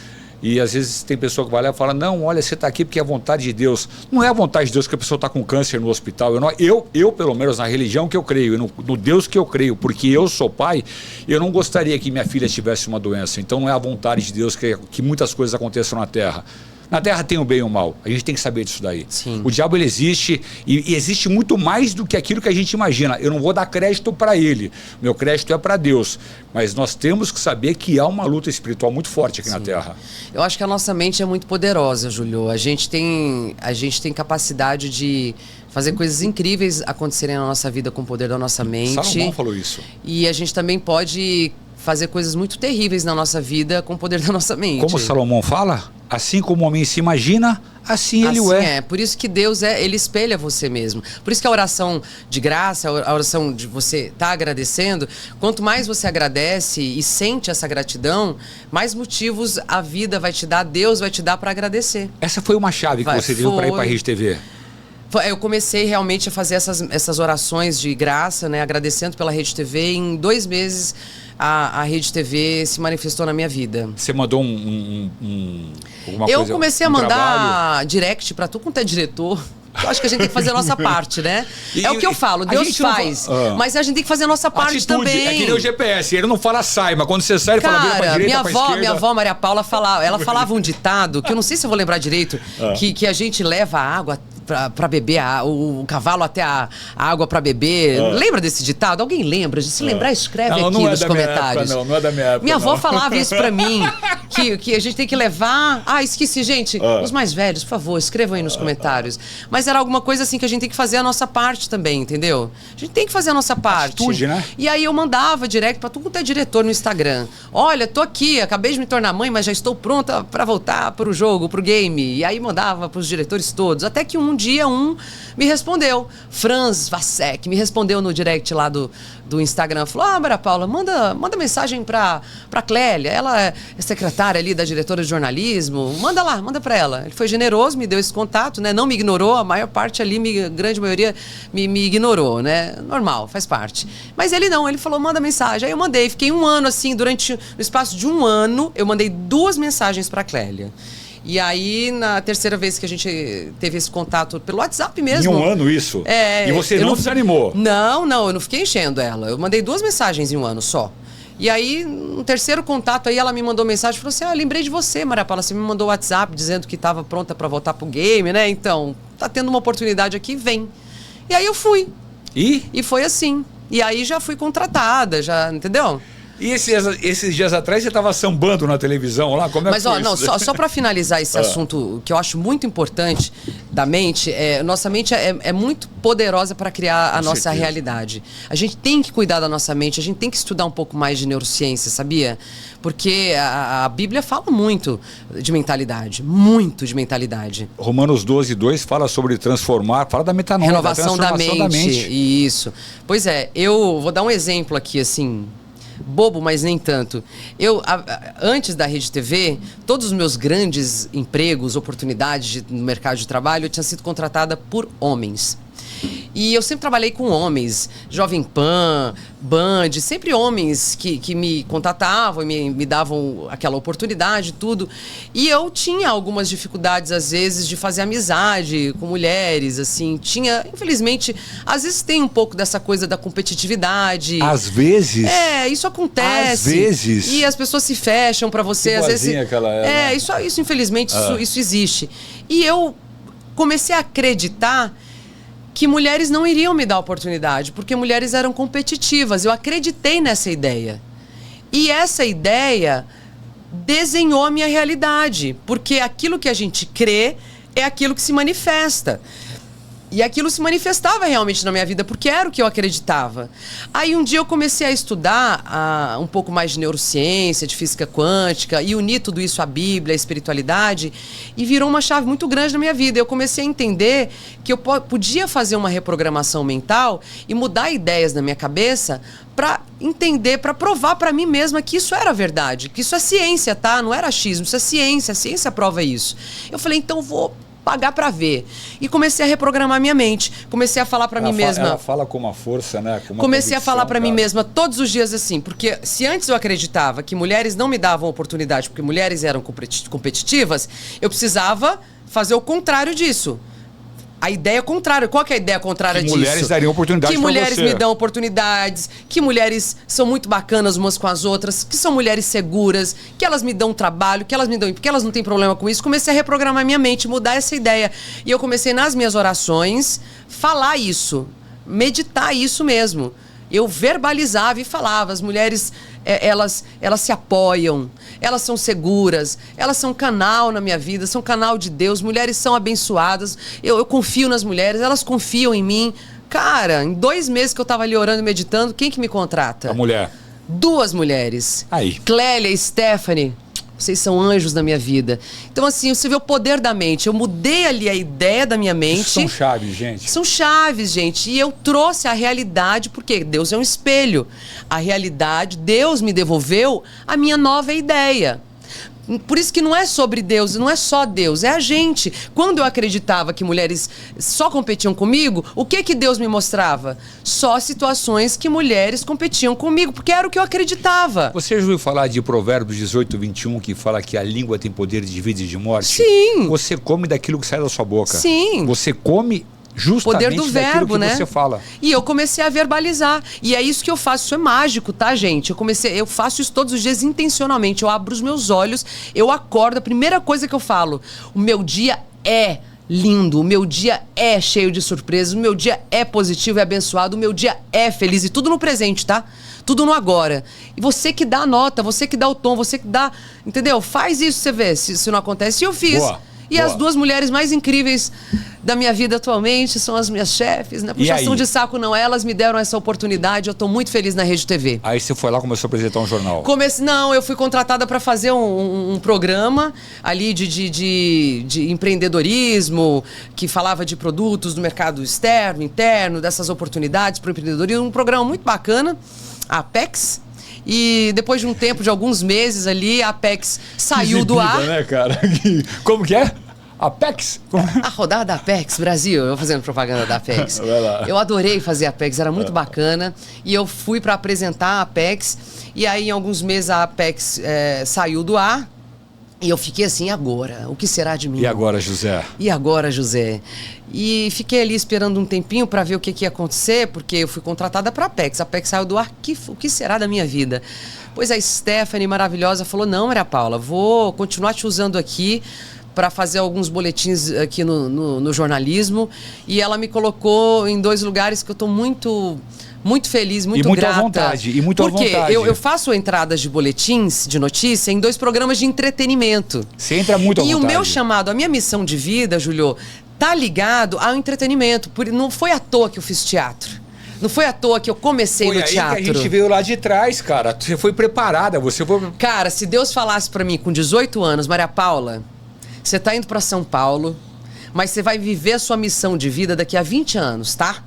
e às vezes tem pessoa que vai lá e fala, não, olha, você está aqui porque é a vontade de Deus. Não é a vontade de Deus que a pessoa está com câncer no hospital. Eu, pelo menos, na religião que eu creio, no Deus que eu creio, porque eu sou pai, eu não gostaria que minha filha tivesse uma doença. Então não é a vontade de Deus que muitas coisas aconteçam na Terra. Na Terra tem o bem e o mal. A gente tem que saber disso daí. Sim. O diabo, ele existe e existe muito mais do que aquilo que a gente imagina. Eu não vou dar crédito para ele. Meu crédito é para Deus. Mas nós temos que saber que há uma luta espiritual muito forte aqui na Terra. Eu acho que a nossa mente é muito poderosa, Júlio. A gente tem capacidade de fazer coisas incríveis acontecerem na nossa vida com o poder da nossa mente. Salomão falou isso. E a gente também pode fazer coisas muito terríveis na nossa vida com o poder da nossa mente. Como Salomão fala, assim como o homem se imagina, assim ele o é. Por isso que Deus ele espelha você mesmo. Por isso que a oração de graça, a oração de você estar agradecendo, quanto mais você agradece e sente essa gratidão, mais motivos a vida vai te dar, Deus vai te dar para agradecer. Essa foi uma chave que você deu para ir para a Rede TV. Eu comecei realmente a fazer essas orações de graça, né, agradecendo pela Rede TV. Em 2 meses, a Rede TV se manifestou na minha vida. Você mandou alguma coisa? Eu comecei a mandar direct para tu quanto é diretor. Eu acho que a gente tem que fazer a nossa parte, né? É o que eu falo, Deus faz, mas a gente tem que fazer a nossa parte também. É que nem o GPS, ele não fala sai, mas quando você sai, ele fala bem pra direita, pra esquerda. Minha avó Maria Paula falava um ditado, que eu não sei se eu vou lembrar direito, que a gente leva a água para beber, o cavalo até a água para beber. Lembra desse ditado? Alguém lembra? Se lembrar, escreve aqui nos comentários. Não é da minha época. Minha avó falava isso para mim, que a gente tem que levar... esqueci, gente. Os mais velhos, por favor, escrevam aí nos comentários. Mas era alguma coisa assim que a gente tem que fazer a nossa parte também, entendeu? A gente tem que fazer a nossa parte. Atitude, né? E aí eu mandava direct para tudo quanto é diretor no Instagram. Olha, tô aqui, acabei de me tornar mãe, mas já estou pronta para voltar pro jogo, pro game. E aí mandava pros diretores todos. Até que um um dia me respondeu. Franz Vassek me respondeu no direct lá do Instagram. Falou, Maria Paula, manda mensagem pra Clélia. Ela é secretária ali da diretora de jornalismo. Manda lá, manda pra ela. Ele foi generoso, me deu esse contato, né? Não me ignorou, a maior parte ali, a grande maioria me ignorou, né? Normal, faz parte. Mas ele não, ele falou, manda mensagem. Aí eu mandei, fiquei um ano assim, no espaço de um ano, eu mandei 2 mensagens pra Clélia. E aí, na terceira vez que a gente teve esse contato pelo WhatsApp mesmo... Em um ano isso? E você não desanimou? Não, eu não fiquei enchendo ela. Eu mandei 2 mensagens em um ano só. E aí, no terceiro contato, aí ela me mandou mensagem e falou assim, lembrei de você, Maria Paula, você me mandou WhatsApp dizendo que estava pronta para voltar pro game, né? Então, tá tendo uma oportunidade aqui, vem. E aí eu fui. E foi assim. E aí já fui contratada, já, entendeu? E esses dias atrás você estava sambando na televisão lá? Como é que foi isso? Só para finalizar esse assunto, que eu acho muito importante da mente, nossa mente é muito poderosa para criar a nossa realidade. A gente tem que cuidar da nossa mente, a gente tem que estudar um pouco mais de neurociência, sabia? Porque a Bíblia fala muito de mentalidade, muito de mentalidade. Romanos 12:2 fala sobre transformar, fala da metanoia, renovação da mente. Isso. Pois é, eu vou dar um exemplo aqui, assim... bobo, mas nem tanto. Antes da Rede TV, todos os meus grandes empregos, oportunidades no mercado de trabalho, eu tinha sido contratada por homens. E eu sempre trabalhei com homens, Jovem Pan, Band, sempre homens que me contatavam e me davam aquela oportunidade, tudo. E eu tinha algumas dificuldades, às vezes, de fazer amizade com mulheres, assim. Infelizmente, às vezes tem um pouco dessa coisa da competitividade. Às vezes? Isso acontece. Às vezes. E as pessoas se fecham pra você, às vezes. Aquela né? Isso infelizmente, isso existe. E eu comecei a acreditar que mulheres não iriam me dar oportunidade, porque mulheres eram competitivas. Eu acreditei nessa ideia. E essa ideia desenhou a minha realidade, porque aquilo que a gente crê é aquilo que se manifesta. E aquilo se manifestava realmente na minha vida, porque era o que eu acreditava. Aí um dia eu comecei a estudar um pouco mais de neurociência, de física quântica, e unir tudo isso à Bíblia, à espiritualidade, e virou uma chave muito grande na minha vida. Eu comecei a entender que eu podia fazer uma reprogramação mental e mudar ideias na minha cabeça para entender, para provar para mim mesma que isso era verdade, que isso é ciência, tá? Não era achismo, isso é ciência, a ciência prova isso. Eu falei, então vou pagar pra ver. E comecei a reprogramar minha mente. Comecei a falar pra mim mesma. Ela fala com uma força, né? Com uma comecei a falar pra mim mesma todos os dias assim, porque se antes eu acreditava que mulheres não me davam oportunidade porque mulheres eram competitivas, eu precisava fazer o contrário disso. A ideia contrária. Qual que é a ideia contrária disso? Que mulheres dariam oportunidades pra você. Que mulheres me dão oportunidades, que mulheres são muito bacanas umas com as outras, que são mulheres seguras, que elas me dão trabalho, que elas me dão... porque elas não têm problema com isso. Comecei a reprogramar minha mente, mudar essa ideia. E eu comecei nas minhas orações falar isso, meditar isso mesmo. Eu verbalizava e falava, as mulheres, elas se apoiam, elas são seguras, elas são canal na minha vida, são canal de Deus, mulheres são abençoadas, eu confio nas mulheres, elas confiam em mim. Cara, em 2 meses que eu tava ali orando e meditando, quem que me contrata? A mulher. 2 mulheres. Aí. Clélia e Stephanie. Vocês são anjos da minha vida. Então, assim, você vê o poder da mente. Eu mudei ali a ideia da minha mente. Isso são chaves, gente. São chaves, gente. E eu trouxe a realidade, porque Deus é um espelho. A realidade, Deus me devolveu a minha nova ideia. Por isso que não é sobre Deus, não é só Deus, é a gente. Quando eu acreditava que mulheres só competiam comigo, o que Deus me mostrava? Só situações que mulheres competiam comigo, porque era o que eu acreditava. Você já ouviu falar de Provérbios 18:21, que fala que a língua tem poder de vida e de morte? Sim. Você come daquilo que sai da sua boca. Sim. Você come justamente poder do verbo, que né? você fala. E eu comecei a verbalizar. E é isso que eu faço. Isso é mágico, tá, gente? Eu faço isso todos os dias intencionalmente. Eu abro os meus olhos, eu acordo, a primeira coisa que eu falo, o meu dia é lindo, o meu dia é cheio de surpresas, o meu dia é positivo e abençoado, o meu dia é feliz. E tudo no presente, tá? Tudo no agora. E você que dá a nota, você que dá o tom, você que dá... Entendeu? Faz isso, você vê se não acontece. E eu fiz. Boa. E as duas mulheres mais incríveis da minha vida atualmente são as minhas chefes, né? Puxação de saco não, elas me deram essa oportunidade, eu tô muito feliz na Rede TV. Aí você foi lá e começou a apresentar um jornal? Não, eu fui contratada para fazer um programa ali de empreendedorismo, que falava de produtos do mercado externo, interno, dessas oportunidades para o empreendedorismo, um programa muito bacana, a Apex. E depois de um tempo, de alguns meses ali, a Apex saiu do ar. Né, cara? Como que é? Apex? A rodada da Apex Brasil, eu fazendo propaganda da Apex. Vai lá. Eu adorei fazer a Apex, era muito bacana. E eu fui para apresentar a Apex. E aí, em alguns meses, a Apex saiu do ar. E eu fiquei assim, e agora? O que será de mim? E agora, José? E fiquei ali esperando um tempinho para ver o que ia acontecer, porque eu fui contratada para a Apex. A Apex saiu do ar, o que será da minha vida? Pois a Stephanie, maravilhosa, falou, não, Maria Paula, vou continuar te usando aqui para fazer alguns boletins aqui no jornalismo. E ela me colocou em 2 lugares que eu estou muito feliz, muito grata. À vontade, e muito à vontade. Porque eu faço entradas de boletins, de notícia, em 2 programas de entretenimento. Você entra muito à vontade. E o meu chamado, a minha missão de vida, Julio, tá ligado ao entretenimento. Não foi à toa que eu fiz teatro. Não foi à toa que eu comecei no teatro. Que a gente veio lá de trás, cara. Você foi preparada, você foi... Cara, se Deus falasse pra mim com 18 anos, Maria Paula, você tá indo pra São Paulo, mas você vai viver a sua missão de vida daqui a 20 anos, tá?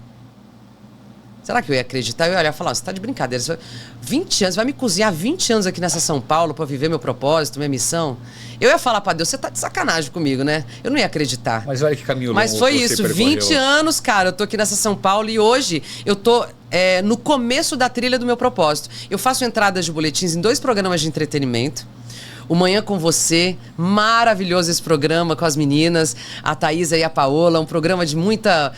Será que eu ia acreditar? Eu ia olhar e falar, você tá de brincadeira. 20 anos, vai me cozinhar 20 anos aqui nessa São Paulo pra viver meu propósito, minha missão? Eu ia falar pra Deus, você tá de sacanagem comigo, né? Eu não ia acreditar. Mas olha que caminho longo. Mas foi isso, 20 anos, cara, eu tô aqui nessa São Paulo e hoje eu tô no começo da trilha do meu propósito. Eu faço entradas de boletins em 2 programas de entretenimento. O Manhã com Você, maravilhoso esse programa com as meninas, a Thaisa e a Paola, um programa de muita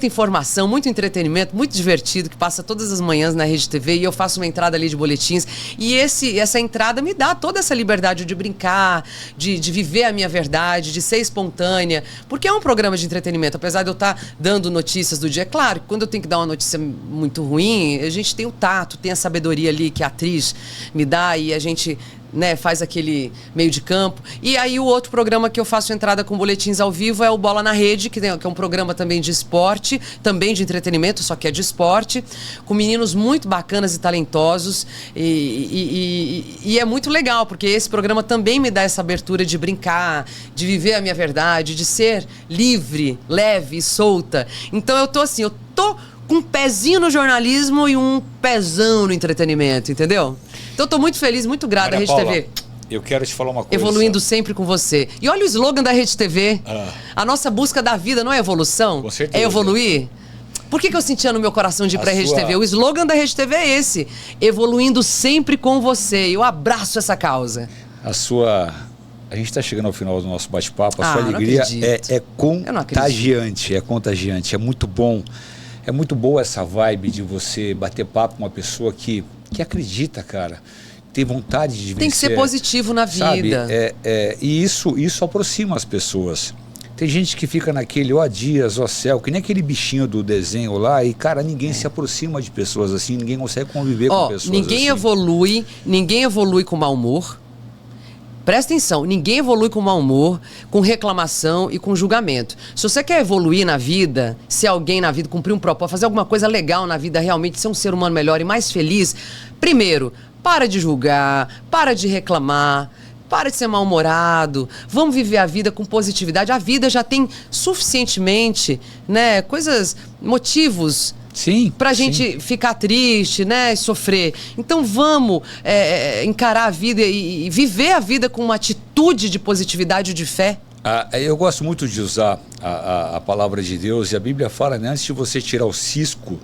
informação, muito entretenimento, muito divertido, que passa todas as manhãs na Rede TV e eu faço uma entrada ali de boletins. E essa entrada me dá toda essa liberdade de brincar, de viver a minha verdade, de ser espontânea, porque é um programa de entretenimento, apesar de eu estar dando notícias do dia. É claro que quando eu tenho que dar uma notícia muito ruim, a gente tem o tato, tem a sabedoria ali que a atriz me dá e a gente... né, faz aquele meio de campo. E aí o outro programa que eu faço entrada com boletins ao vivo é o Bola na Rede, que é um programa também de esporte, também de entretenimento, só que é de esporte, com meninos muito bacanas e talentosos. E é muito legal, porque esse programa também me dá essa abertura de brincar, de viver a minha verdade, de ser livre, leve e solta. Então eu tô assim, eu tô com um pezinho no jornalismo e um pezão no entretenimento, entendeu? Então eu tô muito feliz, muito grata à Rede TV. Eu quero te falar uma coisa. Evoluindo sempre com você. E olha o slogan da Rede TV. A nossa busca da vida não é evolução? Com certeza. É evoluir? Por que eu sentia no meu coração de ir pra Rede TV? O slogan da Rede TV é esse. Evoluindo sempre com você. Eu abraço essa causa. A gente está chegando ao final do nosso bate-papo. A sua alegria é contagiante. É contagiante. É muito bom. É muito boa essa vibe de você bater papo com uma pessoa que acredita, cara. Tem vontade de vencer. Tem que ser positivo na vida. E isso aproxima as pessoas. Tem gente que fica naquele, ó dias, ó céu, que nem aquele bichinho do desenho lá, e, cara, ninguém se aproxima de pessoas assim, ninguém consegue conviver com pessoas ninguém assim. Ninguém evolui com mau humor. Presta atenção, ninguém evolui com mau humor, com reclamação e com julgamento. Se você quer evoluir na vida, ser alguém na vida, cumprir um propósito, fazer alguma coisa legal na vida, realmente ser um ser humano melhor e mais feliz, primeiro, para de julgar, para de reclamar, para de ser mal-humorado, vamos viver a vida com positividade. A vida já tem suficientemente, né, motivos... Sim, pra gente ficar triste, né, sofrer. Então vamos encarar a vida e viver a vida com uma atitude de positividade e de fé. Eu gosto muito de usar a palavra de Deus, e a Bíblia fala, né, antes de você tirar o cisco,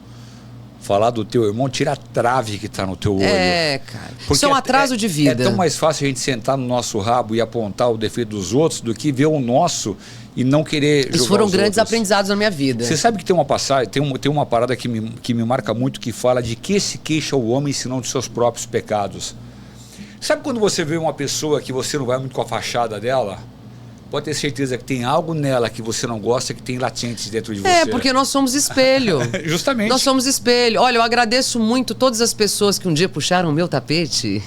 falar do teu irmão, tira a trave que está no teu olho. Cara. Porque isso é um atraso de vida. É tão mais fácil a gente sentar no nosso rabo e apontar o defeito dos outros do que ver o nosso e não querer julgar. Isso foram os grandes outros. aprendizados na minha vida. Você sabe que tem uma passagem, tem uma parada que me marca muito, que fala de que se queixa o homem senão de seus próprios pecados. Sabe quando você vê uma pessoa que você não vai muito com a fachada dela? pode ter certeza que tem algo nela que você não gosta, que tem latentes dentro de você. Porque nós somos espelho. Justamente. Nós somos espelho. Olha, eu agradeço muito todas as pessoas que um dia puxaram o meu tapete.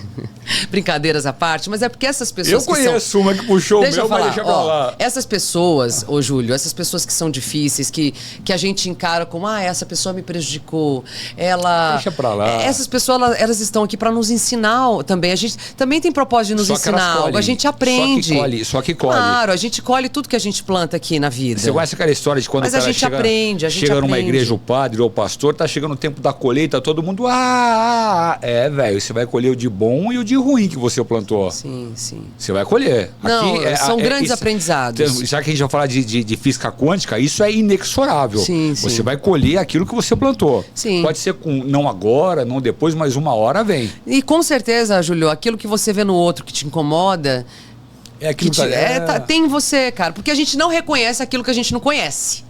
Brincadeiras à parte, mas é porque essas pessoas eu conheço uma que puxou o meu, mas deixa pra lá. Essas pessoas, Júlio, essas pessoas que são difíceis, que a gente encara como, essa pessoa me prejudicou, ela... Deixa pra lá. Essas pessoas, elas estão aqui para nos ensinar também. A gente também tem propósito de nos ensinar algo. A gente aprende. Só que colhe. Claro, a gente colhe tudo que a gente planta aqui na vida. Você conhece aquela história de quando o cara chega numa igreja, o padre ou o pastor, tá chegando o tempo da colheita, todo mundo, velho, você vai colher o de bom e o de ruim que você plantou. Sim, sim. Você vai colher. Não, aqui são grandes aprendizados. Já que a gente vai falar de física quântica, isso é inexorável. Sim, você vai colher aquilo que você plantou. Sim. Pode ser não agora, não depois, mas uma hora vem. E com certeza, Júlio, aquilo que você vê no outro que te incomoda... tem em você, cara. Porque a gente não reconhece aquilo que a gente não conhece.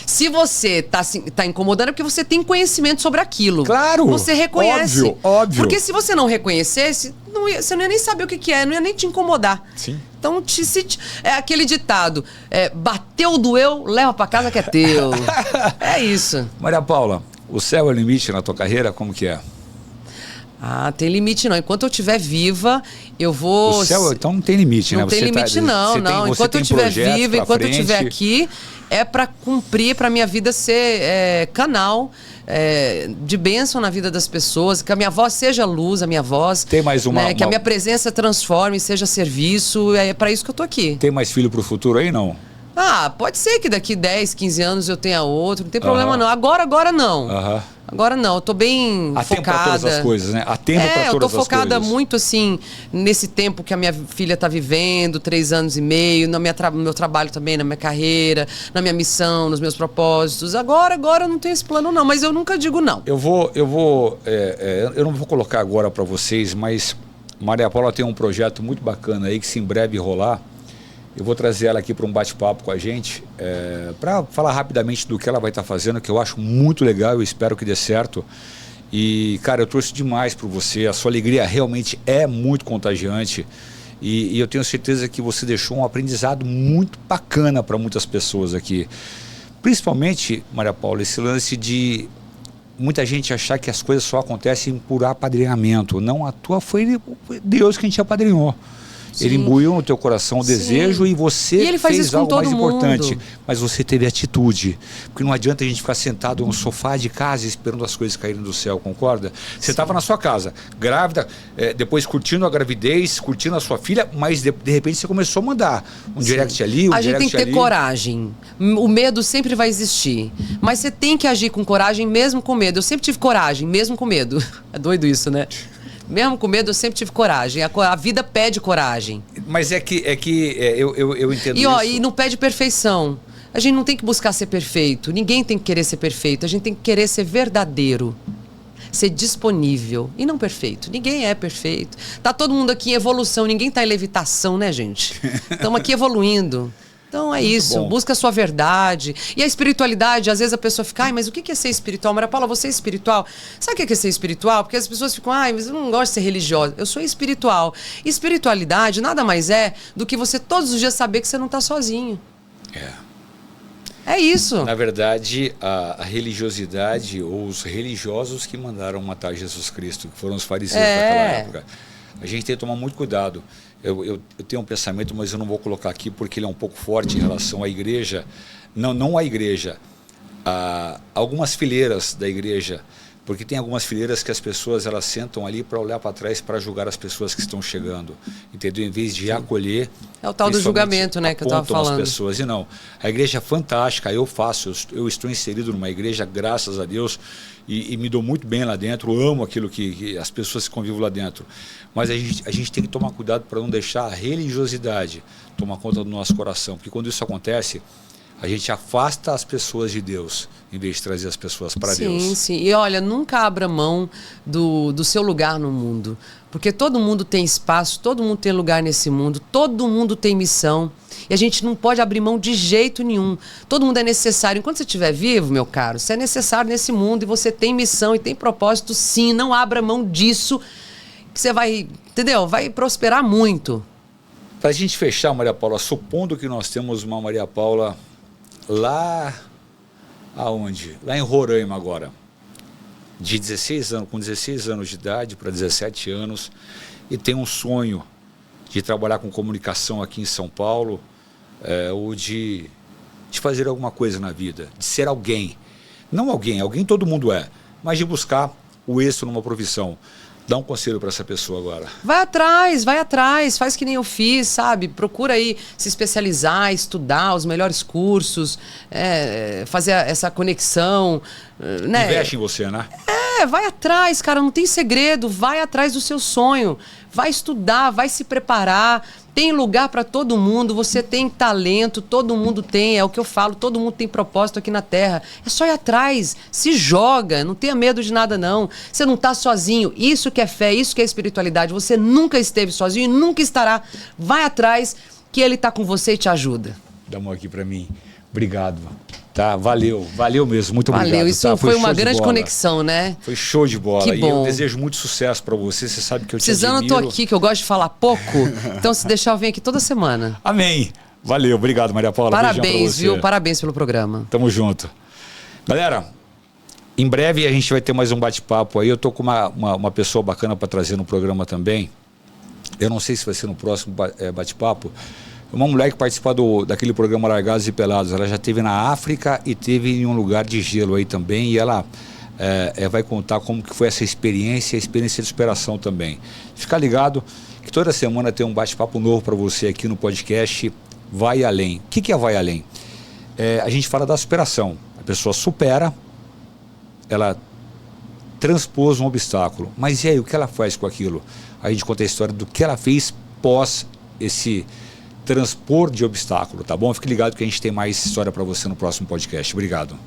Se você tá incomodando, é porque você tem conhecimento sobre aquilo. Claro! Você reconhece. Óbvio. Porque se você não reconhecesse, você não ia nem saber o que é, não ia nem te incomodar. Sim. Então, é aquele ditado, bateu, doeu, leva pra casa que é teu. É isso. Maria Paula, o céu é o limite na tua carreira? Como que é? Tem limite não. Enquanto eu estiver viva, eu vou... O céu, então não tem limite, né? Não tem limite não. Enquanto eu estiver viva, enquanto eu estiver aqui, é para cumprir, para minha vida ser canal de bênção na vida das pessoas, que a minha voz seja luz, a minha voz... Tem mais que a minha presença transforme, seja serviço, é para isso que eu tô aqui. Tem mais filho pro futuro aí, não? Pode ser que daqui 10, 15 anos eu tenha outro, não tem problema não. Agora não. Agora não, eu tô bem focada. Há tempo pra todas as coisas, né? Há tempo pra todas as coisas. Eu tô focada muito, assim, nesse tempo que a minha filha tá vivendo, 3 anos e meio, no meu trabalho também, na minha carreira, na minha missão, nos meus propósitos. Agora eu não tenho esse plano não, mas eu nunca digo não. Eu não vou colocar agora pra vocês, mas Maria Paula tem um projeto muito bacana aí que se em breve rolar. Eu vou trazer ela aqui para um bate-papo com a gente, para falar rapidamente do que ela vai estar fazendo, que eu acho muito legal, eu espero que dê certo. E, cara, eu torço demais por você, a sua alegria realmente é muito contagiante. E eu tenho certeza que você deixou um aprendizado muito bacana para muitas pessoas aqui. Principalmente, Maria Paula, esse lance de muita gente achar que as coisas só acontecem por apadrinhamento. Não, a tua foi Deus quem te apadrinhou. Sim. Ele imbuiu no teu coração o desejo e você ele faz fez isso com algo todo mais importante. mundo. Mas você teve atitude. Porque não adianta a gente ficar sentado no sofá de casa esperando as coisas caírem do céu, concorda? Você estava na sua casa, grávida, depois curtindo a gravidez, curtindo a sua filha, mas de repente você começou a mandar um direct ali, a gente tem que ter coragem. O medo sempre vai existir. Mas você tem que agir com coragem mesmo com medo. Eu sempre tive coragem, mesmo com medo. É doido isso, né? Mesmo com medo, eu sempre tive coragem. A vida pede coragem. Mas eu entendo isso. E não pede perfeição. A gente não tem que buscar ser perfeito. Ninguém tem que querer ser perfeito. A gente tem que querer ser verdadeiro. Ser disponível. E não perfeito. Ninguém é perfeito. Tá todo mundo aqui em evolução. Ninguém tá em levitação, né, gente? Estamos aqui evoluindo. Então é isso, busca a sua verdade. E a espiritualidade, às vezes a pessoa fica, mas o que é ser espiritual? Maria Paula, você é espiritual? Sabe o que é ser espiritual? Porque as pessoas ficam, mas eu não gosto de ser religiosa. Eu sou espiritual. Espiritualidade nada mais é do que você todos os dias saber que você não está sozinho. É isso. Na verdade, a religiosidade ou os religiosos que mandaram matar Jesus Cristo, que foram os fariseus daquela época. A gente tem que tomar muito cuidado. Eu tenho um pensamento, mas eu não vou colocar aqui porque ele é um pouco forte em relação à igreja. Não à igreja. Algumas fileiras da igreja. Porque tem algumas fileiras que as pessoas elas sentam ali para olhar para trás para julgar as pessoas que estão chegando. Entendeu? Em vez de acolher. É o tal do julgamento, né, que eu estava falando. As pessoas. E não. A igreja é fantástica, eu estou inserido numa igreja, graças a Deus, e me dou muito bem lá dentro, amo aquilo que as pessoas que convivem lá dentro. Mas a gente tem que tomar cuidado para não deixar a religiosidade tomar conta do nosso coração. Porque quando isso acontece, a gente afasta as pessoas de Deus, em vez de trazer as pessoas para Deus. Sim. E olha, nunca abra mão do seu lugar no mundo. Porque todo mundo tem espaço, todo mundo tem lugar nesse mundo, todo mundo tem missão. E a gente não pode abrir mão de jeito nenhum. Todo mundo é necessário. Enquanto você estiver vivo, meu caro, você é necessário nesse mundo e você tem missão e tem propósito, sim. Não abra mão disso, que você vai, entendeu? Vai prosperar muito. Para a gente fechar, Maria Paula, supondo que nós temos uma Maria Paula lá aonde? Lá em Roraima agora, de 16 anos, com 16 anos de idade para 17 anos, e tem um sonho de trabalhar com comunicação aqui em São Paulo, ou de fazer alguma coisa na vida, de ser alguém. Não alguém todo mundo é, mas de buscar o êxito numa profissão. Dá um conselho para essa pessoa agora. Vai atrás, faz que nem eu fiz, sabe? Procura aí se especializar, estudar os melhores cursos, fazer essa conexão. Né? Investe em você, né? Vai atrás, cara, não tem segredo, vai atrás do seu sonho, vai estudar, vai se preparar, tem lugar para todo mundo, você tem talento, todo mundo tem, é o que eu falo, todo mundo tem propósito aqui na Terra, é só ir atrás, se joga, não tenha medo de nada não, você não está sozinho, isso que é fé, isso que é espiritualidade, você nunca esteve sozinho e nunca estará, vai atrás que ele está com você e te ajuda. Dá uma aqui para mim, obrigado. Tá, valeu mesmo, muito obrigado. Valeu, isso tá? foi uma grande conexão, né? Foi show de bola. Que bom. E eu desejo muito sucesso para você, você sabe que eu te admiro. Precisando, eu tô aqui, que eu gosto de falar pouco, então se deixar eu venho aqui toda semana. Amém. Valeu, obrigado, Maria Paula. Parabéns, viu? Parabéns pelo programa. Tamo junto. Galera, em breve a gente vai ter mais um bate-papo aí, eu tô com uma pessoa bacana para trazer no programa também. Eu não sei se vai ser no próximo bate-papo. Uma mulher que participa daquele programa Largados e Pelados, ela já esteve na África e esteve em um lugar de gelo aí também, e ela vai contar como que foi essa experiência, a experiência de superação também. Fica ligado que toda semana tem um bate-papo novo para você aqui no podcast Vai Além. O que é Vai Além? A gente fala da superação. A pessoa supera, ela transpôs um obstáculo, mas e aí, o que ela faz com aquilo? A gente conta a história do que ela fez pós esse transpor de obstáculo, tá bom? Fique ligado que a gente tem mais história para você no próximo podcast. Obrigado.